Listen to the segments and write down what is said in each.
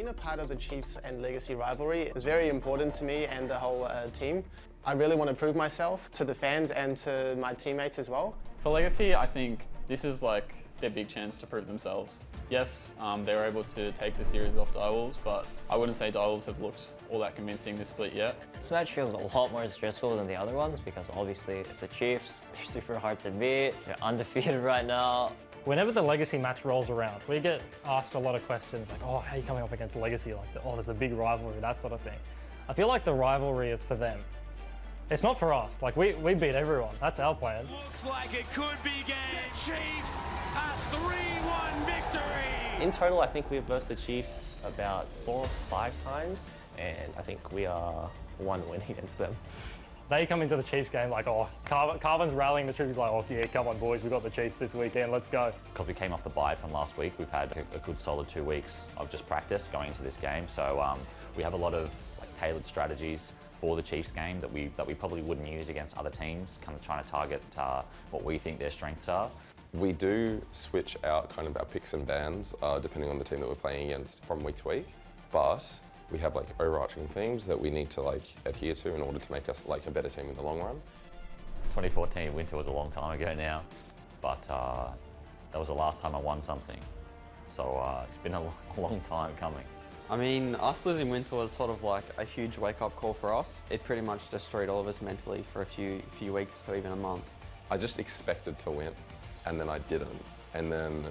Being a part of the Chiefs and Legacy rivalry is very important to me and the whole team. I really want to prove myself to the fans and to my teammates as well. For Legacy, I think this is like their big chance to prove themselves. Yes, they were able to take the series off Direwolves, but I wouldn't say Direwolves have looked all that convincing this split yet. This match feels a lot more stressful than the other ones because obviously it's the Chiefs. They're super hard to beat. They're undefeated right now. Whenever the Legacy match rolls around, we get asked a lot of questions like, oh, how are you coming up against Legacy? Like, oh, there's a big rivalry, that sort of thing. I feel like the rivalry is for them. It's not for us. Like, we beat everyone. That's our plan. Looks like it could be game. Chiefs, a 3-1 victory. In total, I think we've versed the Chiefs about 4 or 5 times, and I think we are 1 win against them. They come into the Chiefs game like, oh, Carbon's rallying the troops. He's like, oh yeah, come on boys, we got the Chiefs this weekend, let's go. Because we came off the bye from last week, we've had a good solid 2 weeks of just practice going into this game. So we have a lot of tailored strategies for the Chiefs game that we probably wouldn't use against other teams, kind of trying to target what we think their strengths are. We do switch out kind of our picks and bans depending on the team that we're playing against from week to week, but we have overarching themes that we need to adhere to in order to make us a better team in the long run. 2014 winter was a long time ago now, but that was the last time I won something. So it's been a long time coming. I mean, us losing winter was sort of like a huge wake-up call for us. It pretty much destroyed all of us mentally for a few weeks to even a month. I just expected to win, and then I didn't. And then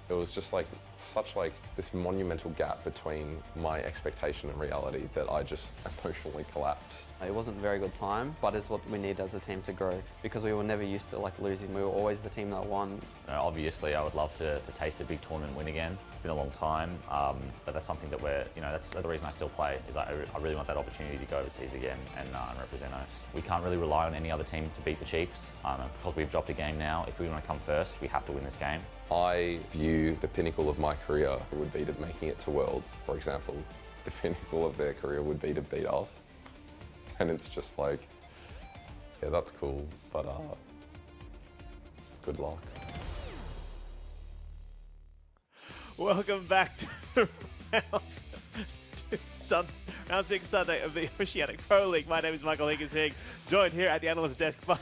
it was just such this monumental gap between my expectation and reality that I just emotionally collapsed. It wasn't a very good time, but it's what we need as a team to grow because we were never used to losing. We were always the team that won. Obviously, I would love to taste a big tournament win again. It's been a long time, but that's something that that's the reason I still play, is I really want that opportunity to go overseas again and represent us. We can't really rely on any other team to beat the Chiefs because we've dropped a game now. If we want to come first, we have to win this game. I view the pinnacle of my career would be to making it to Worlds, for example. The pinnacle of their career would be to beat us. And it's just yeah, that's cool, but good luck. Welcome back to round 6 Sunday of the Oceanic Pro League. My name is Michael Higgins-Higg, joined here at the analyst desk by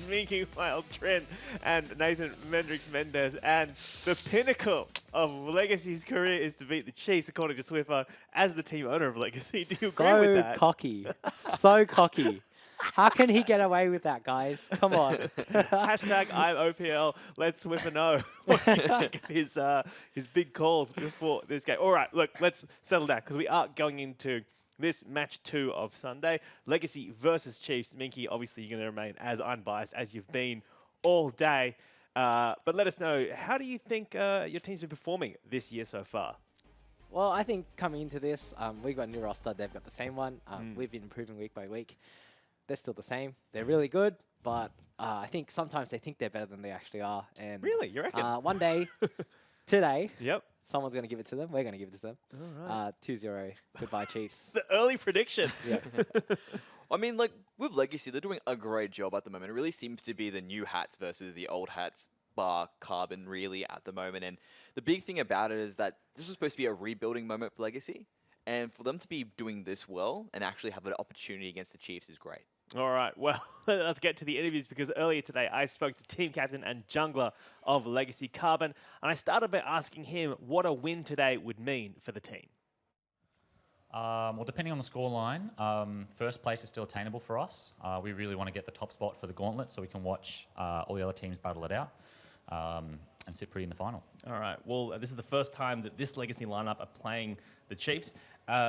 Minky Wild Trent and Nathan Mendrix-Mendez. And the pinnacle of Legacy's career is to beat the Chiefs, according to Swiffer, as the team owner of Legacy. Do you agree with that? So cocky. So cocky. How can he get away with that, guys? Come on. Hashtag I'm OPL. Let Swiffer know what you think of his big calls before this game. All right, look, let's settle down because we are going into this match 2 of Sunday. Legacy versus Chiefs. Minky, obviously you're going to remain as unbiased as you've been all day. But let us know, how do you think your team's been performing this year so far? Well, I think coming into this, we've got a new roster. They've got the same one. We've been improving week by week. They're still the same. They're really good, but I think sometimes they think they're better than they actually are. And really? You reckon? One day, today, yep, someone's going to give it to them. We're going to give it to them. All right. 2-0. Goodbye, Chiefs. The early prediction. Yeah. I mean, with Legacy, they're doing a great job at the moment. It really seems to be the new hats versus the old hats, bar Carbon, really, at the moment. And the big thing about it is that this was supposed to be a rebuilding moment for Legacy. And for them to be doing this well and actually have an opportunity against the Chiefs is great. All right, well, let's get to the interviews because earlier today I spoke to team captain and jungler of Legacy Carbon, and I started by asking him what a win today would mean for the team. Well, depending on the scoreline, first place is still attainable for us. We really want to get the top spot for the gauntlet so we can watch all the other teams battle it out and sit pretty in the final. All right, well, this is the first time that this Legacy lineup are playing the Chiefs.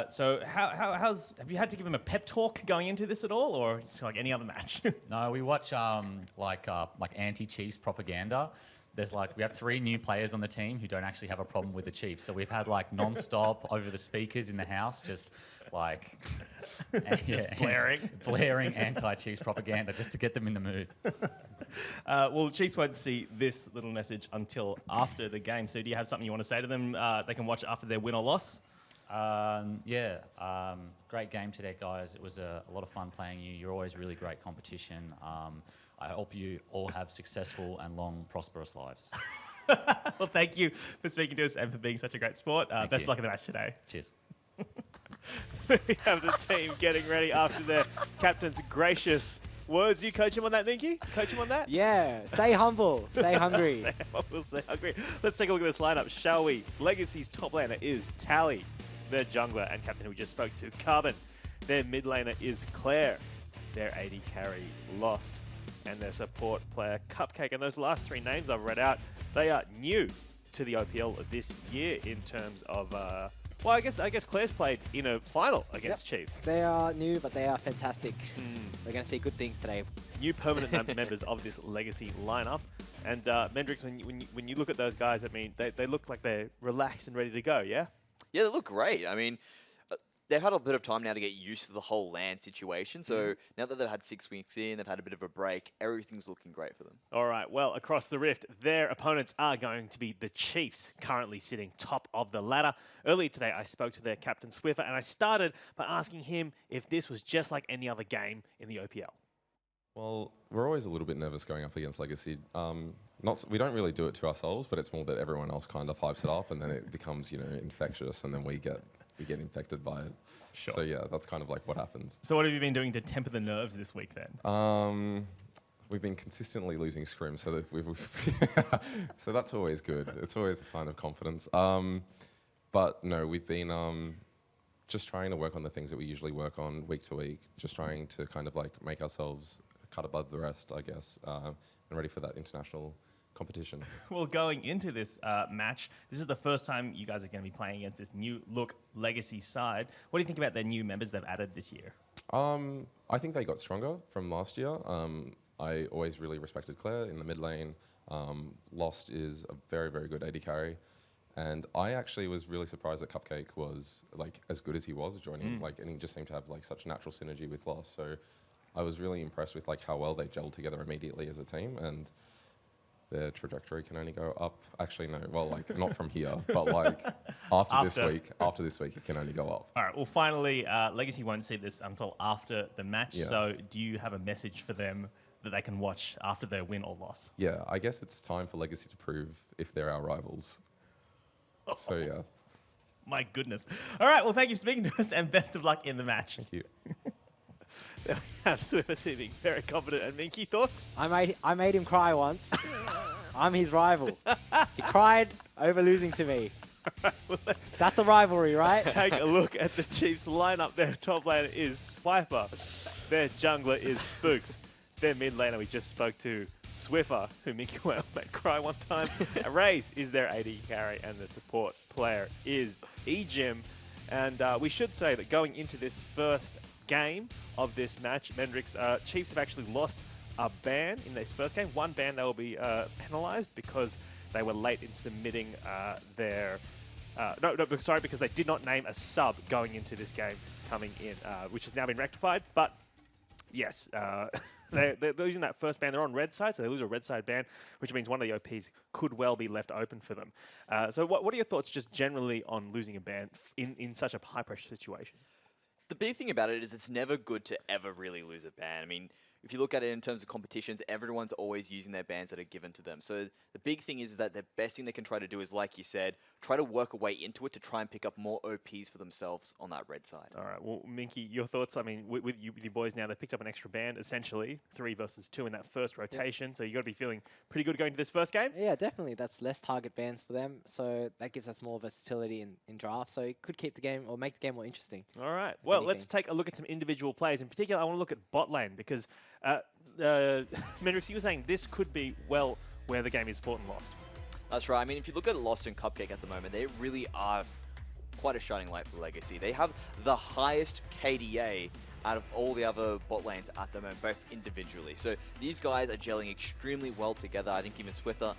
So have you had to give him a pep talk going into this at all, or just like any other match? No, we watch like anti-Chiefs propaganda. There's we have 3 new players on the team who don't actually have a problem with the Chiefs. So we've had non-stop over the speakers in the house, just blaring anti-Chiefs propaganda just to get them in the mood. Well, the Chiefs won't see this little message until after the game. So do you have something you want to say to them? They can watch after their win or loss? Great game today, guys. It was a lot of fun playing you. You're always really great competition. I hope you all have successful and long, prosperous lives. Well, thank you for speaking to us and for being such a great sport. Best of luck in the match today. Cheers. We have the team getting ready after their captain's gracious words. You coach him on that, Minky? Coach him on that? Yeah, stay humble, stay hungry. We'll stay hungry. Let's take a look at this lineup, shall we? Legacy's top laner is Tally, their jungler and captain who we just spoke to, Carbon. Their mid laner is Claire. Their AD carry, Lost. And their support player, Cupcake. And those last three names I've read out, they are new to the OPL this year in terms of... well, I guess Claire's played in a final against Chiefs. They are new, but they are fantastic. We're going to see good things today. New permanent members of this Legacy lineup. And Mendrix, when you look at those guys, I mean, they look like they're relaxed and ready to go, yeah? Yeah, they look great. I mean, they've had a bit of time now to get used to the whole LAN situation. So now that they've had 6 weeks in, they've had a bit of a break, everything's looking great for them. All right, well, across the rift, their opponents are going to be the Chiefs, currently sitting top of the ladder. Earlier today, I spoke to their captain, Swiffer, and I started by asking him if this was just like any other game in the OPL. Well, we're always a little bit nervous going up against Legacy. We don't really do it to ourselves, but it's more that everyone else kind of hypes it up, and then it becomes, infectious, and then we get infected by it. Sure. So yeah, that's kind of like what happens. So what have you been doing to temper the nerves this week then? We've been consistently losing scrim, so that so that's always good. It's always a sign of confidence. But no, we've been just trying to work on the things that we usually work on week to week, just trying to kind of like make ourselves cut above the rest, I guess, and ready for that international competition. Well, going into this match, this is the first time you guys are going to be playing against this new look Legacy side. What do you think about their new members they've added this year? I think they got stronger from last year. I always really respected Claire in the mid lane. Lost is a very, very good AD carry. And I actually was really surprised that Cupcake was like as good as he was joining, and he just seemed to have like such natural synergy with Lost. So I was really impressed with like how well they gelled together immediately as a team, and their trajectory can only go up. Actually, no, well, like not from here, but like after this week, it can only go up. All right. Well, finally, Legacy won't see this until after the match. Yeah. So, do you have a message for them that they can watch after their win or loss? Yeah, I guess it's time for Legacy to prove if they're our rivals. So yeah. My goodness. All right. Well, thank you for speaking to us, and best of luck in the match. Thank you. There we have Swiffer seeming very confident. And Minky, thoughts? I made him cry once. I'm his rival. He cried over losing to me. Well, that's a rivalry, right? Take a look at the Chiefs lineup. Their top laner is Swiper. Their jungler is Spooks. Their mid laner we just spoke to, Swiffer, who Minky well made cry one time. Raze is their AD carry, and the support player is Ejim. And we should say that going into this first game of this match, Mendrix, Chiefs have actually lost a ban in this first game. One ban they will be penalised because they were late in submitting because they did not name a sub going into this game coming in, which has now been rectified. But yes, they're losing that first ban. They're on red side, so they lose a red side ban, which means one of the OPs could well be left open for them. So what are your thoughts just generally on losing a ban in such a high-pressure situation? The big thing about it is it's never good to ever really lose a ban. I mean, if you look at it in terms of competitions, everyone's always using their bans that are given to them. So the big thing is that the best thing they can try to do is, like you said, try to work a way into it to try and pick up more OPs for themselves on that red side. All right. Well, Minky, your thoughts? I mean, with your boys now, they've picked up an extra ban, essentially, 3 versus 2 in that first rotation. Yep. So you've got to be feeling pretty good going to this first game? Yeah, definitely. That's less target bans for them. So that gives us more versatility in draft. So it could keep the game or make the game more interesting. All right. Well, let's take a look at some individual players. In particular, I want to look at bot lane because Mendrix, you were saying this could be, well, where the game is fought and lost. That's right. I mean, if you look at Lost and Cupcake at the moment, they really are quite a shining light for Legacy. They have the highest KDA out of all the other bot lanes at the moment, both individually. So these guys are gelling extremely well together. I think even Swiffer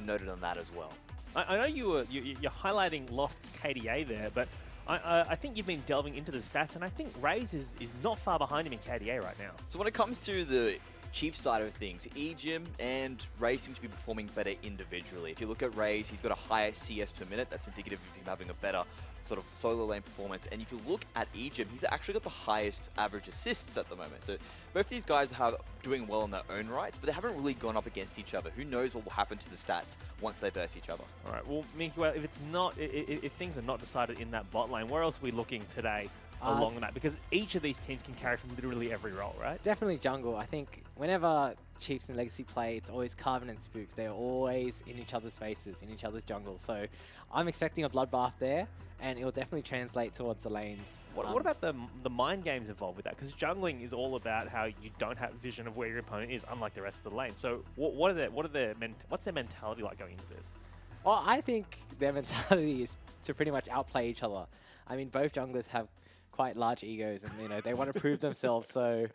noted on that as well. I know you're highlighting Lost's KDA there, but I think you've been delving into the stats, and I think Raze is not far behind him in KDA right now. So when it comes to the Chiefs side of things, Ejim and Ray seem to be performing better individually. If you look at Ray's, he's got a higher CS per minute. That's indicative of him having a better sort of solo lane performance. And if you look at Ejim, he's actually got the highest average assists at the moment. So both these guys are doing well in their own rights, but they haven't really gone up against each other. Who knows what will happen to the stats once they verse each other? All right, well, Minky, well, if things are not decided in that bot lane, where else are we looking today along that? Because each of these teams can carry from literally every role, right? Definitely jungle. I think whenever Chiefs and Legacy play, it's always Carbon and Spooks. They're always in each other's faces, in each other's jungle. So I'm expecting a bloodbath there, and it'll definitely translate towards the lanes. What about the mind games involved with that? Because jungling is all about how you don't have vision of where your opponent is, unlike the rest of the lane. So what's their mentality like going into this? Well, I think their mentality is to pretty much outplay each other. I mean, both junglers have quite large egos, and they want to prove themselves. So,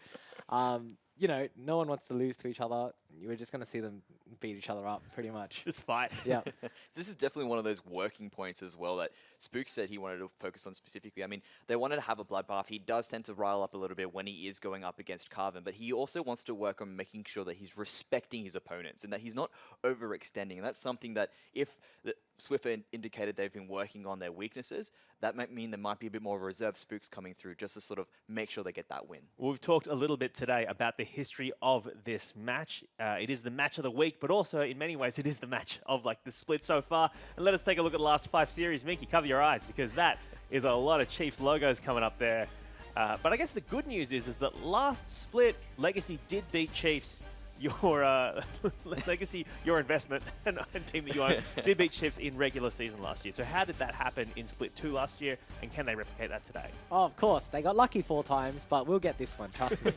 no one wants to lose to each other. We're just going to see them beat each other up, pretty much. Just fight. Yeah. This is definitely one of those working points as well that Spook said he wanted to focus on specifically. I mean, they wanted to have a bloodbath. He does tend to rile up a little bit when he is going up against Carvin, but he also wants to work on making sure that he's respecting his opponents and that he's not overextending. And that's something that if Swiffer indicated they've been working on their weaknesses, that might mean there might be a bit more reserve Spooks coming through just to sort of make sure they get that win. Well, we've talked a little bit today about the history of this match. It is the match of the week, but also in many ways it is the match of the split so far. And let us take a look at the last 5 series. Minky, cover your eyes because that is a lot of Chiefs logos coming up there. But I guess the good news is that last split, Legacy did beat Chiefs. Your Legacy, your investment, and team that you own, did beat Chiefs in regular season last year. So how did that happen in Split 2 last year, and can they replicate that today? Oh, of course. They got lucky 4 times, but we'll get this one, trust me.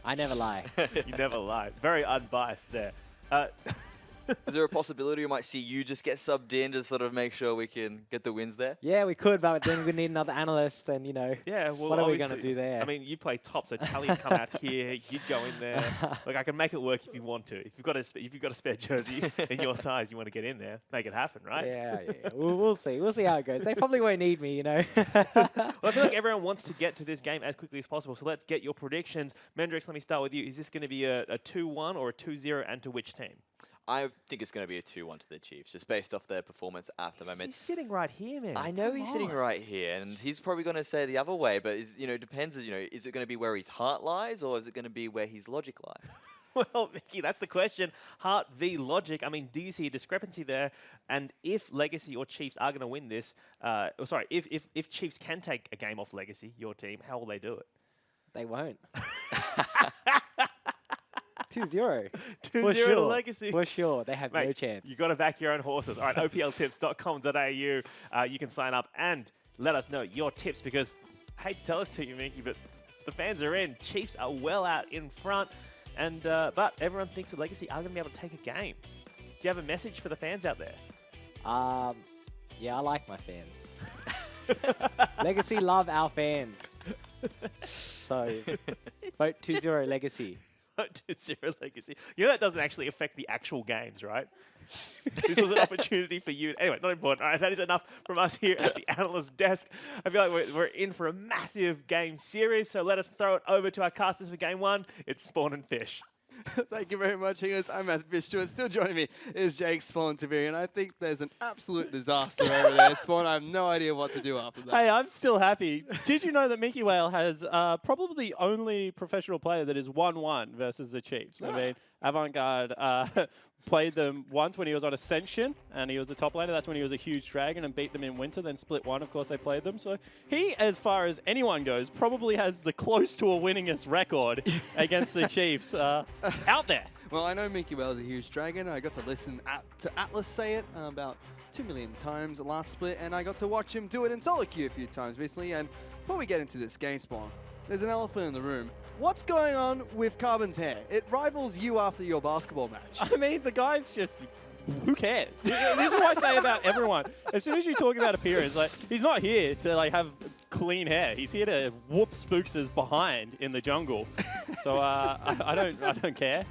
I never lie. You never lie. Very unbiased there. Is there a possibility we might see you just get subbed in to sort of make sure we can get the wins there? Yeah, we could, but then we need another analyst, and yeah, well, what are we going to do there? I mean, you play top, so Talion come out here, you'd go in there. Look, I can make it work if you want to. If you've got a spare jersey in your size, you want to get in there, make it happen, right? Yeah. We'll see. We'll see how it goes. They probably won't need me, Well, I feel like everyone wants to get to this game as quickly as possible, so let's get your predictions. Mendrix, let me start with you. Is this going to be a 2-1 or a 2-0, and to which team? I think it's going to be a 2-1 to the Chiefs, just based off their performance at the moment. He's sitting right here, man. I know he's sitting right here, and he's probably going to say the other way, but depends. Is it going to be where his heart lies, or is it going to be where his logic lies? Well, Mickey, that's the question. Heart v logic. I mean, do you see a discrepancy there? And if Legacy or Chiefs are going to win this, if Chiefs can take a game off Legacy, your team, how will they do it? They won't. 2-0. 2-0 sure. Legacy. For sure. They have no chance. You've got to back your own horses. All right, opltips.com.au. You can sign up and let us know your tips because I hate to tell this to you, Mickey, but the fans are in. Chiefs are well out in front. And but everyone thinks that Legacy are going to be able to take a game. Do you have a message for the fans out there? Yeah, I like my fans. Legacy love our fans. So, vote 2-0 Legacy. 2-0 Legacy. That doesn't actually affect the actual games, right? This was an opportunity for you. Anyway, not important. All right, that is enough from us here at the analyst desk. I feel like we're in for a massive game series, so let us throw it over to our casters for game 1. It's Spawn and Fish. Thank you very much, Hingers. I'm Matthew Fish Stewart. Still joining me is Jake Spawn Tiberian. I think there's an absolute disaster over there. Spawn, I have no idea what to do after that. Hey, I'm still happy. Did you know that Mickey Whale has probably the only professional player that is 1-1 versus the Chiefs? I mean, Avant-Garde played them once when he was on Ascension, and he was a top laner. That's when he was a huge dragon and beat them in Winter. Then Split 1, of course, they played them. So he, as far as anyone goes, probably has the close to a winningest record against the Chiefs out there. Well, I know Mickey Whale's a huge dragon. I got to listen to Atlas say it about 2 million times last split, and I got to watch him do it in solo queue a few times recently. And before we get into this game, Spawn, there's an elephant in the room. What's going on with Carbon's hair? It rivals you after your basketball match. I mean, the guy's just... Who cares? This is what I say about everyone. As soon as you talk about appearance, he's not here to have clean hair. He's here to whoop Spooks' behind in the jungle. So I don't care.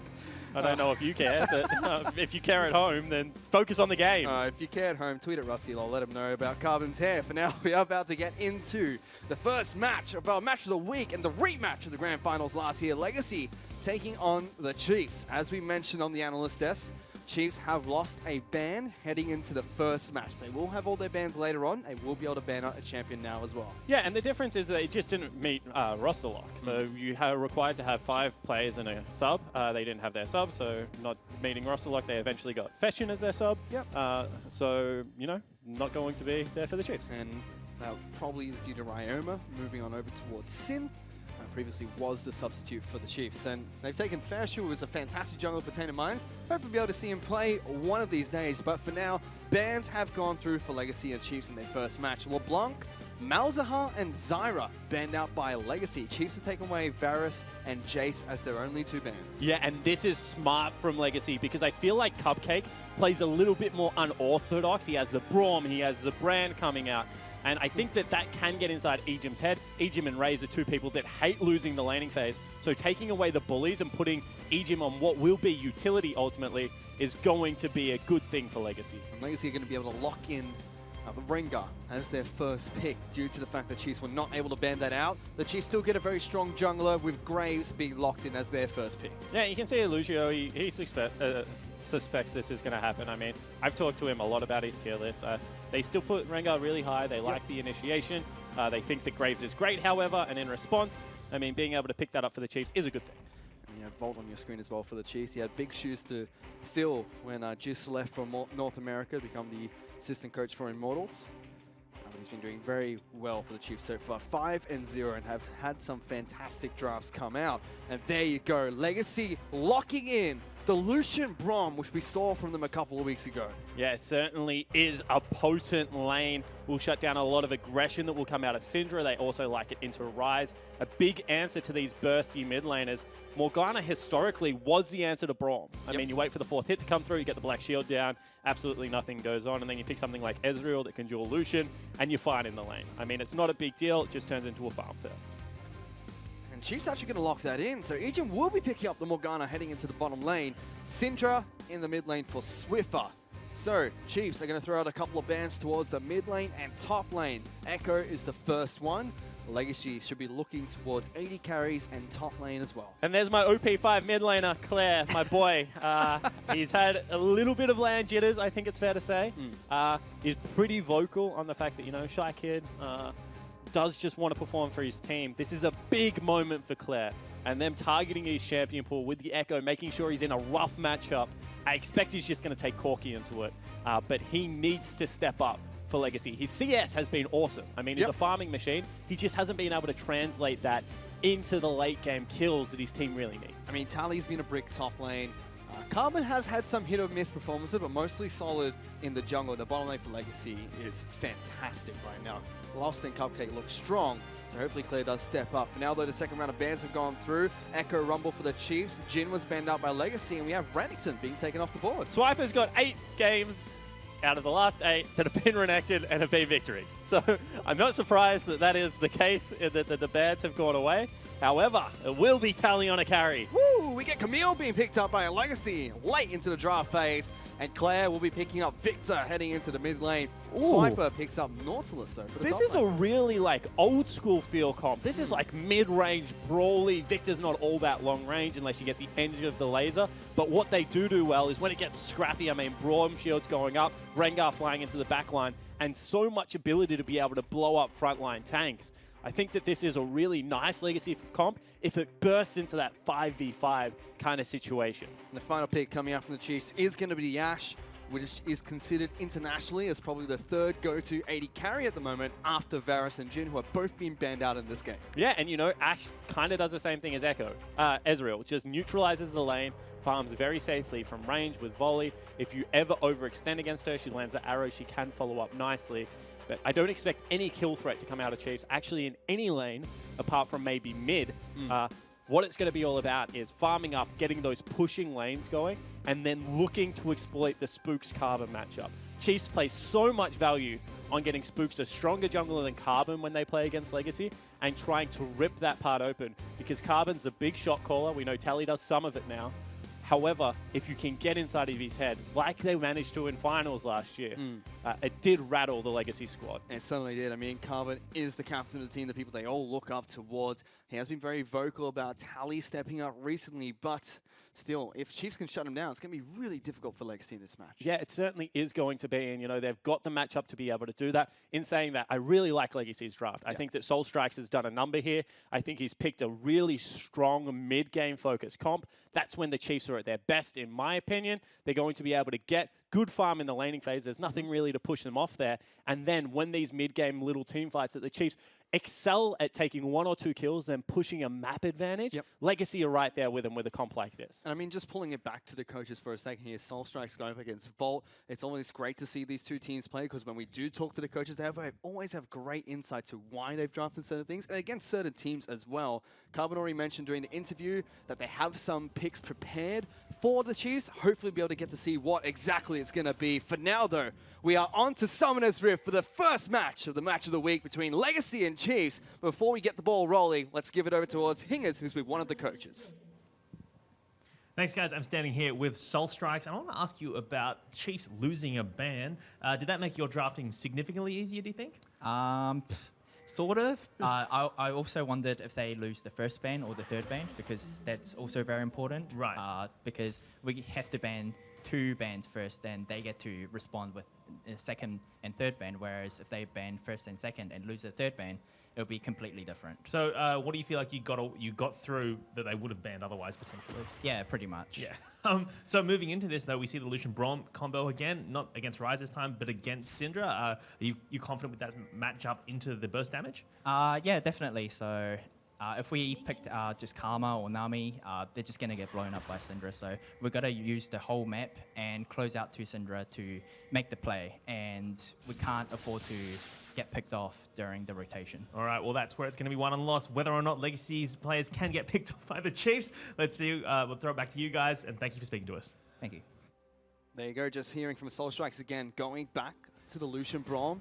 I don't know if you care, but if you care at home, then focus on the game. If you care at home, tweet at RustyLol. Let him know about Carbon's hair. For now, we are about to get into the first match of our match of the week and the rematch of the grand finals last year. Legacy taking on the Chiefs. As we mentioned on the analyst desk, Chiefs have lost a ban heading into the first match. They will have all their bans later on. They will be able to ban out a champion now as well. Yeah, and the difference is that it just didn't meet roster lock. So you are required to have 5 players and a sub. They didn't have their sub, so not meeting roster lock. They eventually got Fashion as their sub. Yep. So, you know, not going to be there for the Chiefs. And that probably is due to Ryoma moving on over towards Sin. Previously was the substitute for the Chiefs. And they've taken Fashu, who was a fantastic jungler for Tainted Minds. Hopefully be able to see him play one of these days. But for now, bans have gone through for Legacy and Chiefs in their first match. LeBlanc, Malzahar, and Zyra banned out by Legacy. Chiefs have taken away Varus and Jace as their only 2 bans. Yeah, and this is smart from Legacy because I feel like Cupcake plays a little bit more unorthodox. He has the Braum, he has the Brand coming out. And I think that that can get inside Ejim's head. Ejim and Raze are 2 people that hate losing the laning phase. So taking away the bullies and putting Ejim on what will be utility ultimately is going to be a good thing for Legacy. And Legacy are going to be able to lock in the Rengar as their first pick due to the fact that Chiefs were not able to ban that out. The Chiefs still get a very strong jungler with Graves being locked in as their first pick. Yeah, you can see Lucio, he suspects this is going to happen. I mean, I've talked to him a lot about his tier list. They still put Rengar really high. They like the initiation. They think that Graves is great, however, and in response, I mean, being able to pick that up for the Chiefs is a good thing. And you have Volt on your screen as well for the Chiefs. He had big shoes to fill when Jis left for North America to become the assistant coach for Immortals. He's been doing very well for the Chiefs so far, 5-0, and have had some fantastic drafts come out. And there you go, Legacy locking in the Lucian Braum, which we saw from them a couple of weeks ago. Yeah, it certainly is a potent lane. Will shut down a lot of aggression that will come out of Syndra. They also like it into Ryze. A big answer to these bursty mid laners. Morgana historically was the answer to Braum. I mean, you wait for the 4th hit to come through, you get the black shield down, absolutely nothing goes on, and then you pick something like Ezreal that can dual Lucian, and you're fine in the lane. I mean, it's not a big deal, it just turns into a farm fest. And Chiefs actually going to lock that in, so Ejim will be picking up the Morgana heading into the bottom lane. Syndra in the mid lane for Swiffer. So, Chiefs are going to throw out a couple of bans towards the mid lane and top lane. Echo is the first one. Legacy should be looking towards 80 carries and top lane as well. And there's my OP5 mid laner, Claire, my boy. He's had a little bit of land jitters, I think it's fair to say. He's pretty vocal on the fact that, you know, shy kid does just want to perform for his team. This is a big moment for Claire. And them targeting his champion pool with the Echo, making sure he's in a rough matchup. I expect he's just going to take Corki into it. But he needs to step up for Legacy. His CS has been awesome. I mean, he's a farming machine. He just hasn't been able to translate that into the late game kills that his team really needs. I mean, Tali's been a brick top lane. Carbon has had some hit or miss performances, but mostly solid in the jungle. The bottom lane for Legacy is fantastic right now. Lost and Cupcake looks strong, so hopefully Claire does step up. For now, though, the second round of bans have gone through. Echo Rumble for the Chiefs. Jin was banned out by Legacy, and we have Rennington being taken off the board. Swiper's got 8 games out of the last 8 that have been reenacted and have been victories. So I'm not surprised that that is the case, that the bans have gone away. However, it will be Tally on a carry. Woo! We get Camille being picked up by a Legacy late into the draft phase, and Claire will be picking up Victor heading into the mid lane. Swiper picks up Nautilus, though, for the This top is lane. a really, like, old-school feel comp. This is, like, mid-range brawly. Victor's not all that long range unless you get the edge of the laser. But what they do well is when it gets scrappy, I mean, Braum shields going up, Rengar flying into the back line, and so much ability to be able to blow up frontline tanks. I think that this is a really nice Legacy comp if it bursts into that 5v5 kind of situation. And the final pick coming out from the Chiefs is going to be the Ashe, which is considered internationally as probably the third go-to 80 carry at the moment after Varus and Jin, who have both been banned out in this game. Yeah, and you know, Ashe kind of does the same thing as Ezreal, just neutralizes the lane, farms very safely from range with volley. If you ever overextend against her, she lands an arrow, she can follow up nicely. But I don't expect any kill threat to come out of Chiefs, actually in any lane, apart from maybe mid. What it's going to be all about is farming up, getting those pushing lanes going, and then looking to exploit the Spooks Carbon matchup. Chiefs place so much value on getting Spooks a stronger jungler than Carbon when they play against Legacy, and trying to rip that part open, because Carbon's a big shot caller. We know Tally does some of it now. However, if you can get inside of his head, like they managed to in finals last year, it did rattle the Legacy squad. It certainly did. I mean, Carbon is the captain of the team, the people they all look up towards. He has been very vocal about Tally stepping up recently, but still, if Chiefs can shut him down, it's going to be really difficult for Legacy in this match. Yeah, it certainly is going to be, and they've got the matchup to be able to do that. In saying that, I really like Legacy's draft. I think that Soul Strikes has done a number here. I think he's picked a really strong mid-game focused comp. That's when the Chiefs are at their best, in my opinion. They're going to be able to get good farm in the laning phase. There's nothing really to push them off there. And then when these mid-game little team fights that the Chiefs excel at taking 1 or 2 kills, then pushing a map advantage, Legacy are right there with them with a comp like this. And I mean, just pulling it back to the coaches for a second here, Soul Strikes going up against Volt. It's always great to see these two teams play, because when we do talk to the coaches, they always have great insight to why they've drafted certain things, and against certain teams as well. Carbon already mentioned during the interview that they have some picks prepared for the Chiefs. Hopefully be able to get to see what exactly it's going to be. For now, though, we are on to Summoner's Rift for the first match of the match of the week between Legacy and Chiefs. Before we get the ball rolling, let's give it over towards Hingers, who's with one of the coaches. Thanks, guys. I'm standing here with Soul Strikes, and I want to ask you about Chiefs losing a ban. Did that make your drafting significantly easier, do you think? Sort of. I also wondered if they lose the first ban or the third ban, because that's also very important. Right. Because we have to ban 2 bans first, then they get to respond with a second and third ban, whereas if they ban first and second and lose the third ban, it'll be completely different. So what do you feel like you got through that they would have banned otherwise, potentially? Yeah, pretty much. Yeah. So moving into this, though, we see the Lucian Braum combo again, not against Ryze this time, but against Syndra. Are you confident with that matchup into the burst damage? Yeah, definitely. So if we picked just Karma or Nami, they're just going to get blown up by Syndra. So we've got to use the whole map and close out to Syndra to make the play. And we can't afford to get picked off during the rotation. All right, well, that's where it's going to be won and lost. Whether or not Legacy's players can get picked off by the Chiefs, let's see. We'll throw it back to you guys, and thank you for speaking to us. Thank you. There you go, just hearing from Soul Strikes again, going back to the Lucian Braum.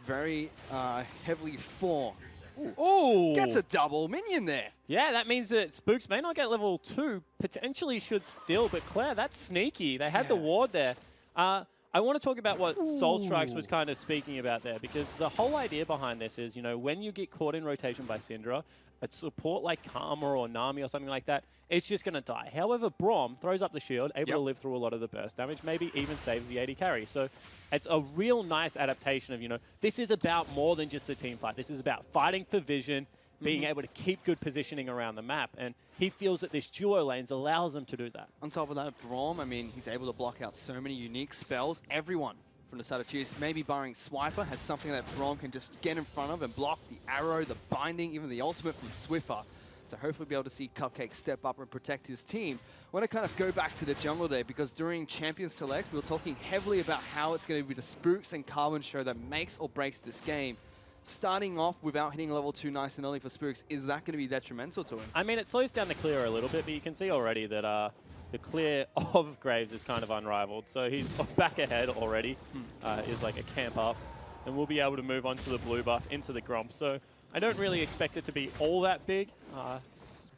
Very heavily for. Ooh. Gets a double minion there. Yeah, that means that Spooks may not get level 2, potentially should still, but Claire, that's sneaky. They had the ward there. I want to talk about what Soul Strikes was kind of speaking about there, because the whole idea behind this is, when you get caught in rotation by Syndra, a support like Karma or Nami or something like that, it's just going to die. However, Braum throws up the shield, able to live through a lot of the burst damage, maybe even saves the AD carry. So it's a real nice adaptation of, this is about more than just a team fight. This is about fighting for vision, being able to keep good positioning around the map, and he feels that this duo lanes allows him to do that. On top of that, Braum, I mean, he's able to block out so many unique spells. Everyone from the side of Chiefs, maybe barring Swiper, has something that Braum can just get in front of and block. The arrow, the binding, even the ultimate from Swiffer. So hopefully be able to see Cupcake step up and protect his team. I want to kind of go back to the jungle there, because during Champion Select, we were talking heavily about how it's going to be the Spooks and Carbon show that makes or breaks this game. Starting off without hitting level 2 nice and early for Spooks, is that going to be detrimental to him? I mean, it slows down the clear a little bit, but you can see already that the clear of Graves is kind of unrivaled. So he's back ahead already, is like a camp up, and we'll be able to move on to the blue buff into the Gromp. So I don't really expect it to be all that big.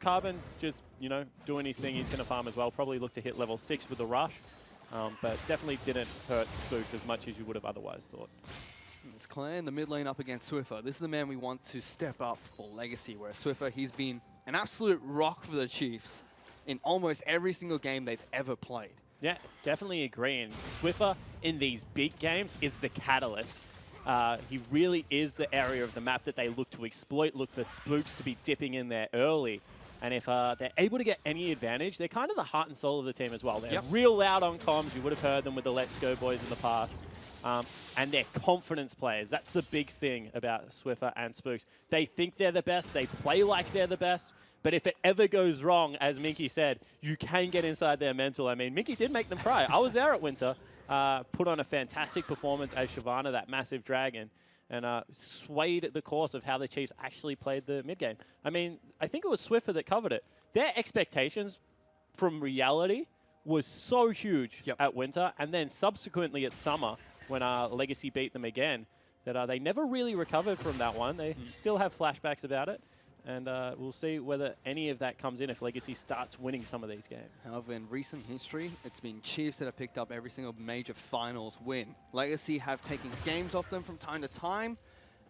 Carbon's just, doing his thing. He's going to farm as well. Probably look to hit level 6 with the rush, but definitely didn't hurt Spooks as much as you would have otherwise thought. It's Claire in the mid lane up against Swiffer. This is the man we want to step up for Legacy, where Swiffer, he's been an absolute rock for the Chiefs in almost every single game they've ever played. Yeah, definitely agree. And Swiffer in these big games is the catalyst. He really is the area of the map that they look to exploit, look for Spooks to be dipping in there early. And if they're able to get any advantage, they're kind of the heart and soul of the team as well. They're real loud on comms. You would have heard them with the Let's Go boys in the past. And they're confidence players. That's the big thing about Swiffer and Spooks. They think they're the best. They play like they're the best. But if it ever goes wrong, as Minky said, you can get inside their mental. I mean, Minky did make them cry. I was there at Winter. Put on a fantastic performance as Shyvana, that massive dragon, and swayed the course of how the Chiefs actually played the mid game. I mean, I think it was Swiffer that covered it. Their expectations from reality was so huge at Winter, and then subsequently at Summer, when Legacy beat them again, that they never really recovered from that one. They still have flashbacks about it. and we'll see whether any of that comes in if Legacy starts winning some of these games. However, in recent history, it's been Chiefs that have picked up every single major finals win. Legacy have taken games off them from time to time,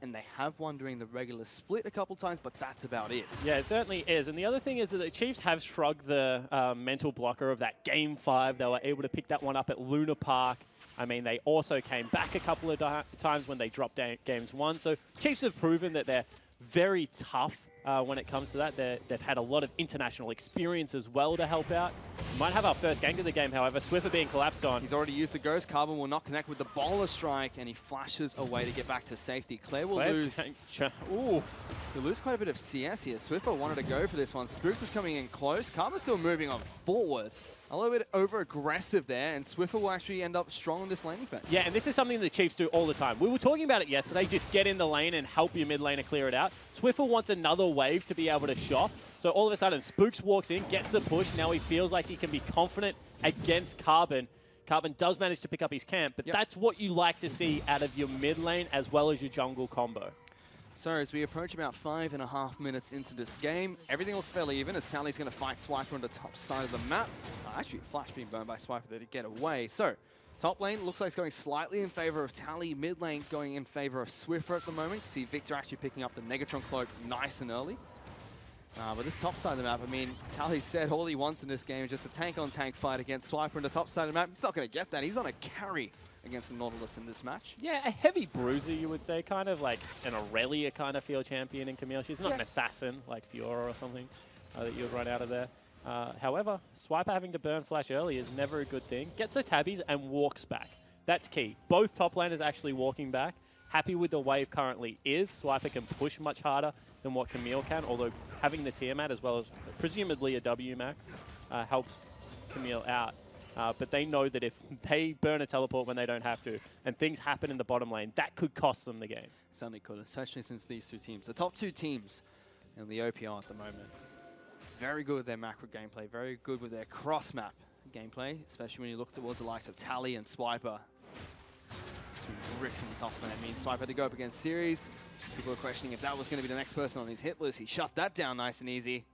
and they have won during the regular split a couple times, but that's about it. Yeah, it certainly is. And the other thing is that the Chiefs have shrugged the mental blocker of that Game 5. They were able to pick that one up at Luna Park. I mean, they also came back a couple of times when they dropped Games 1. So Chiefs have proven that they're very tough when it comes to that. They've had a lot of international experience as well to help out. We might have our first gank of the game, however. Swiffer being collapsed on. He's already used the Ghost. Carbon will not connect with the Bowler Strike, and he flashes away to get back to safety. Claire will lose. Ooh. He'll lose quite a bit of CS here. Swiffer wanted to go for this one. Spooks is coming in close. Carbon's still moving on forward. A little bit over-aggressive there, and Swiffer will actually end up strong on this laning phase. Yeah, and this is something the Chiefs do all the time. We were talking about it yesterday, just get in the lane and help your mid laner clear it out. Swiffer wants another wave to be able to shop. So all of a sudden, Spooks walks in, gets the push. Now he feels like he can be confident against Carbon. Carbon does manage to pick up his camp, but that's what you like to see out of your mid lane as well as your jungle combo. So as we approach about 5.5 minutes into this game, everything looks fairly even as Tally's going to fight Swiper on the top side of the map. Actually, Flash being burned by Swiper there to get away. So top lane looks like it's going slightly in favor of Tally. Mid lane going in favor of Swiffer at the moment. You see Victor actually picking up the Negatron Cloak nice and early. But this top side of the map, I mean, Tally said all he wants in this game is just a tank-on-tank fight against Swiper on the top side of the map. He's not going to get that. He's on a carry against the Nautilus in this match. Yeah, a heavy bruiser, you would say, kind of like an Aurelia kind of field champion in Camille. She's not an assassin like Fiora or something that you would run out of there. However, Swiper having to burn Flash early is never a good thing. Gets the tabbies and walks back. That's key. Both top laners actually walking back. Happy with the wave currently is. Swiper can push much harder than what Camille can, although having the Tiamat as well as presumably a W max helps Camille out. But they know that if they burn a teleport when they don't have to, and things happen in the bottom lane, that could cost them the game. Certainly could, especially since these two teams, the top two teams in the OPL at the moment, very good with their macro gameplay, very good with their cross-map gameplay, especially when you look towards the likes of Tally and Swiper. Two bricks in the top lane. I mean, Swiper had to go up against Series. People are questioning if that was going to be the next person on his hit list. He shut that down nice and easy.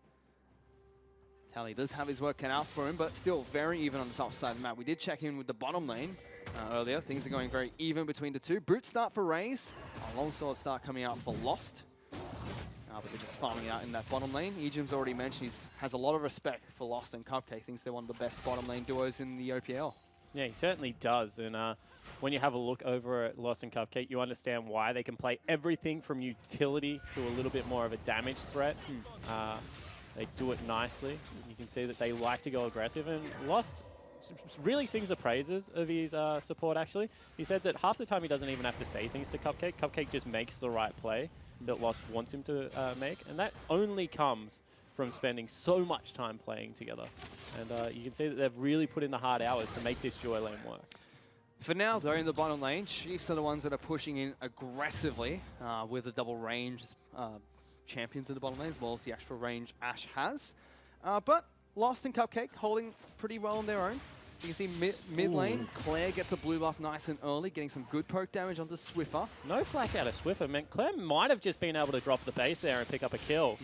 Tally does have his work cut out for him, but still very even on the top side of the map. We did check in with the bottom lane earlier. Things are going very even between the two. Brute start for Raze. A long sword start coming out for Lost. But they're just farming out in that bottom lane. Ejim's already mentioned he has a lot of respect for Lost and Cupcake. Thinks they're one of the best bottom lane duos in the OPL. Yeah, he certainly does. And when you have a look over at Lost and Cupcake, you understand why they can play everything from utility to a little bit more of a damage threat. They do it nicely. You can see that they like to go aggressive, and Lost really sings the praises of his support, actually. He said that half the time he doesn't even have to say things to Cupcake. Cupcake just makes the right play that Lost wants him to make, and that only comes from spending so much time playing together. And you can see that they've really put in the hard hours to make this Joy lane work. For now, though, in the bottom lane, Chiefs are the ones that are pushing in aggressively with the double range champions in the bottom lane, as well as the actual range Ashe has. But Lost and Cupcake holding pretty well on their own. You can see mid lane, Claire gets a blue buff nice and early, getting some good poke damage onto Swiffer. No flash out of Swiffer. Man, Claire might have just been able to drop the base there and pick up a kill.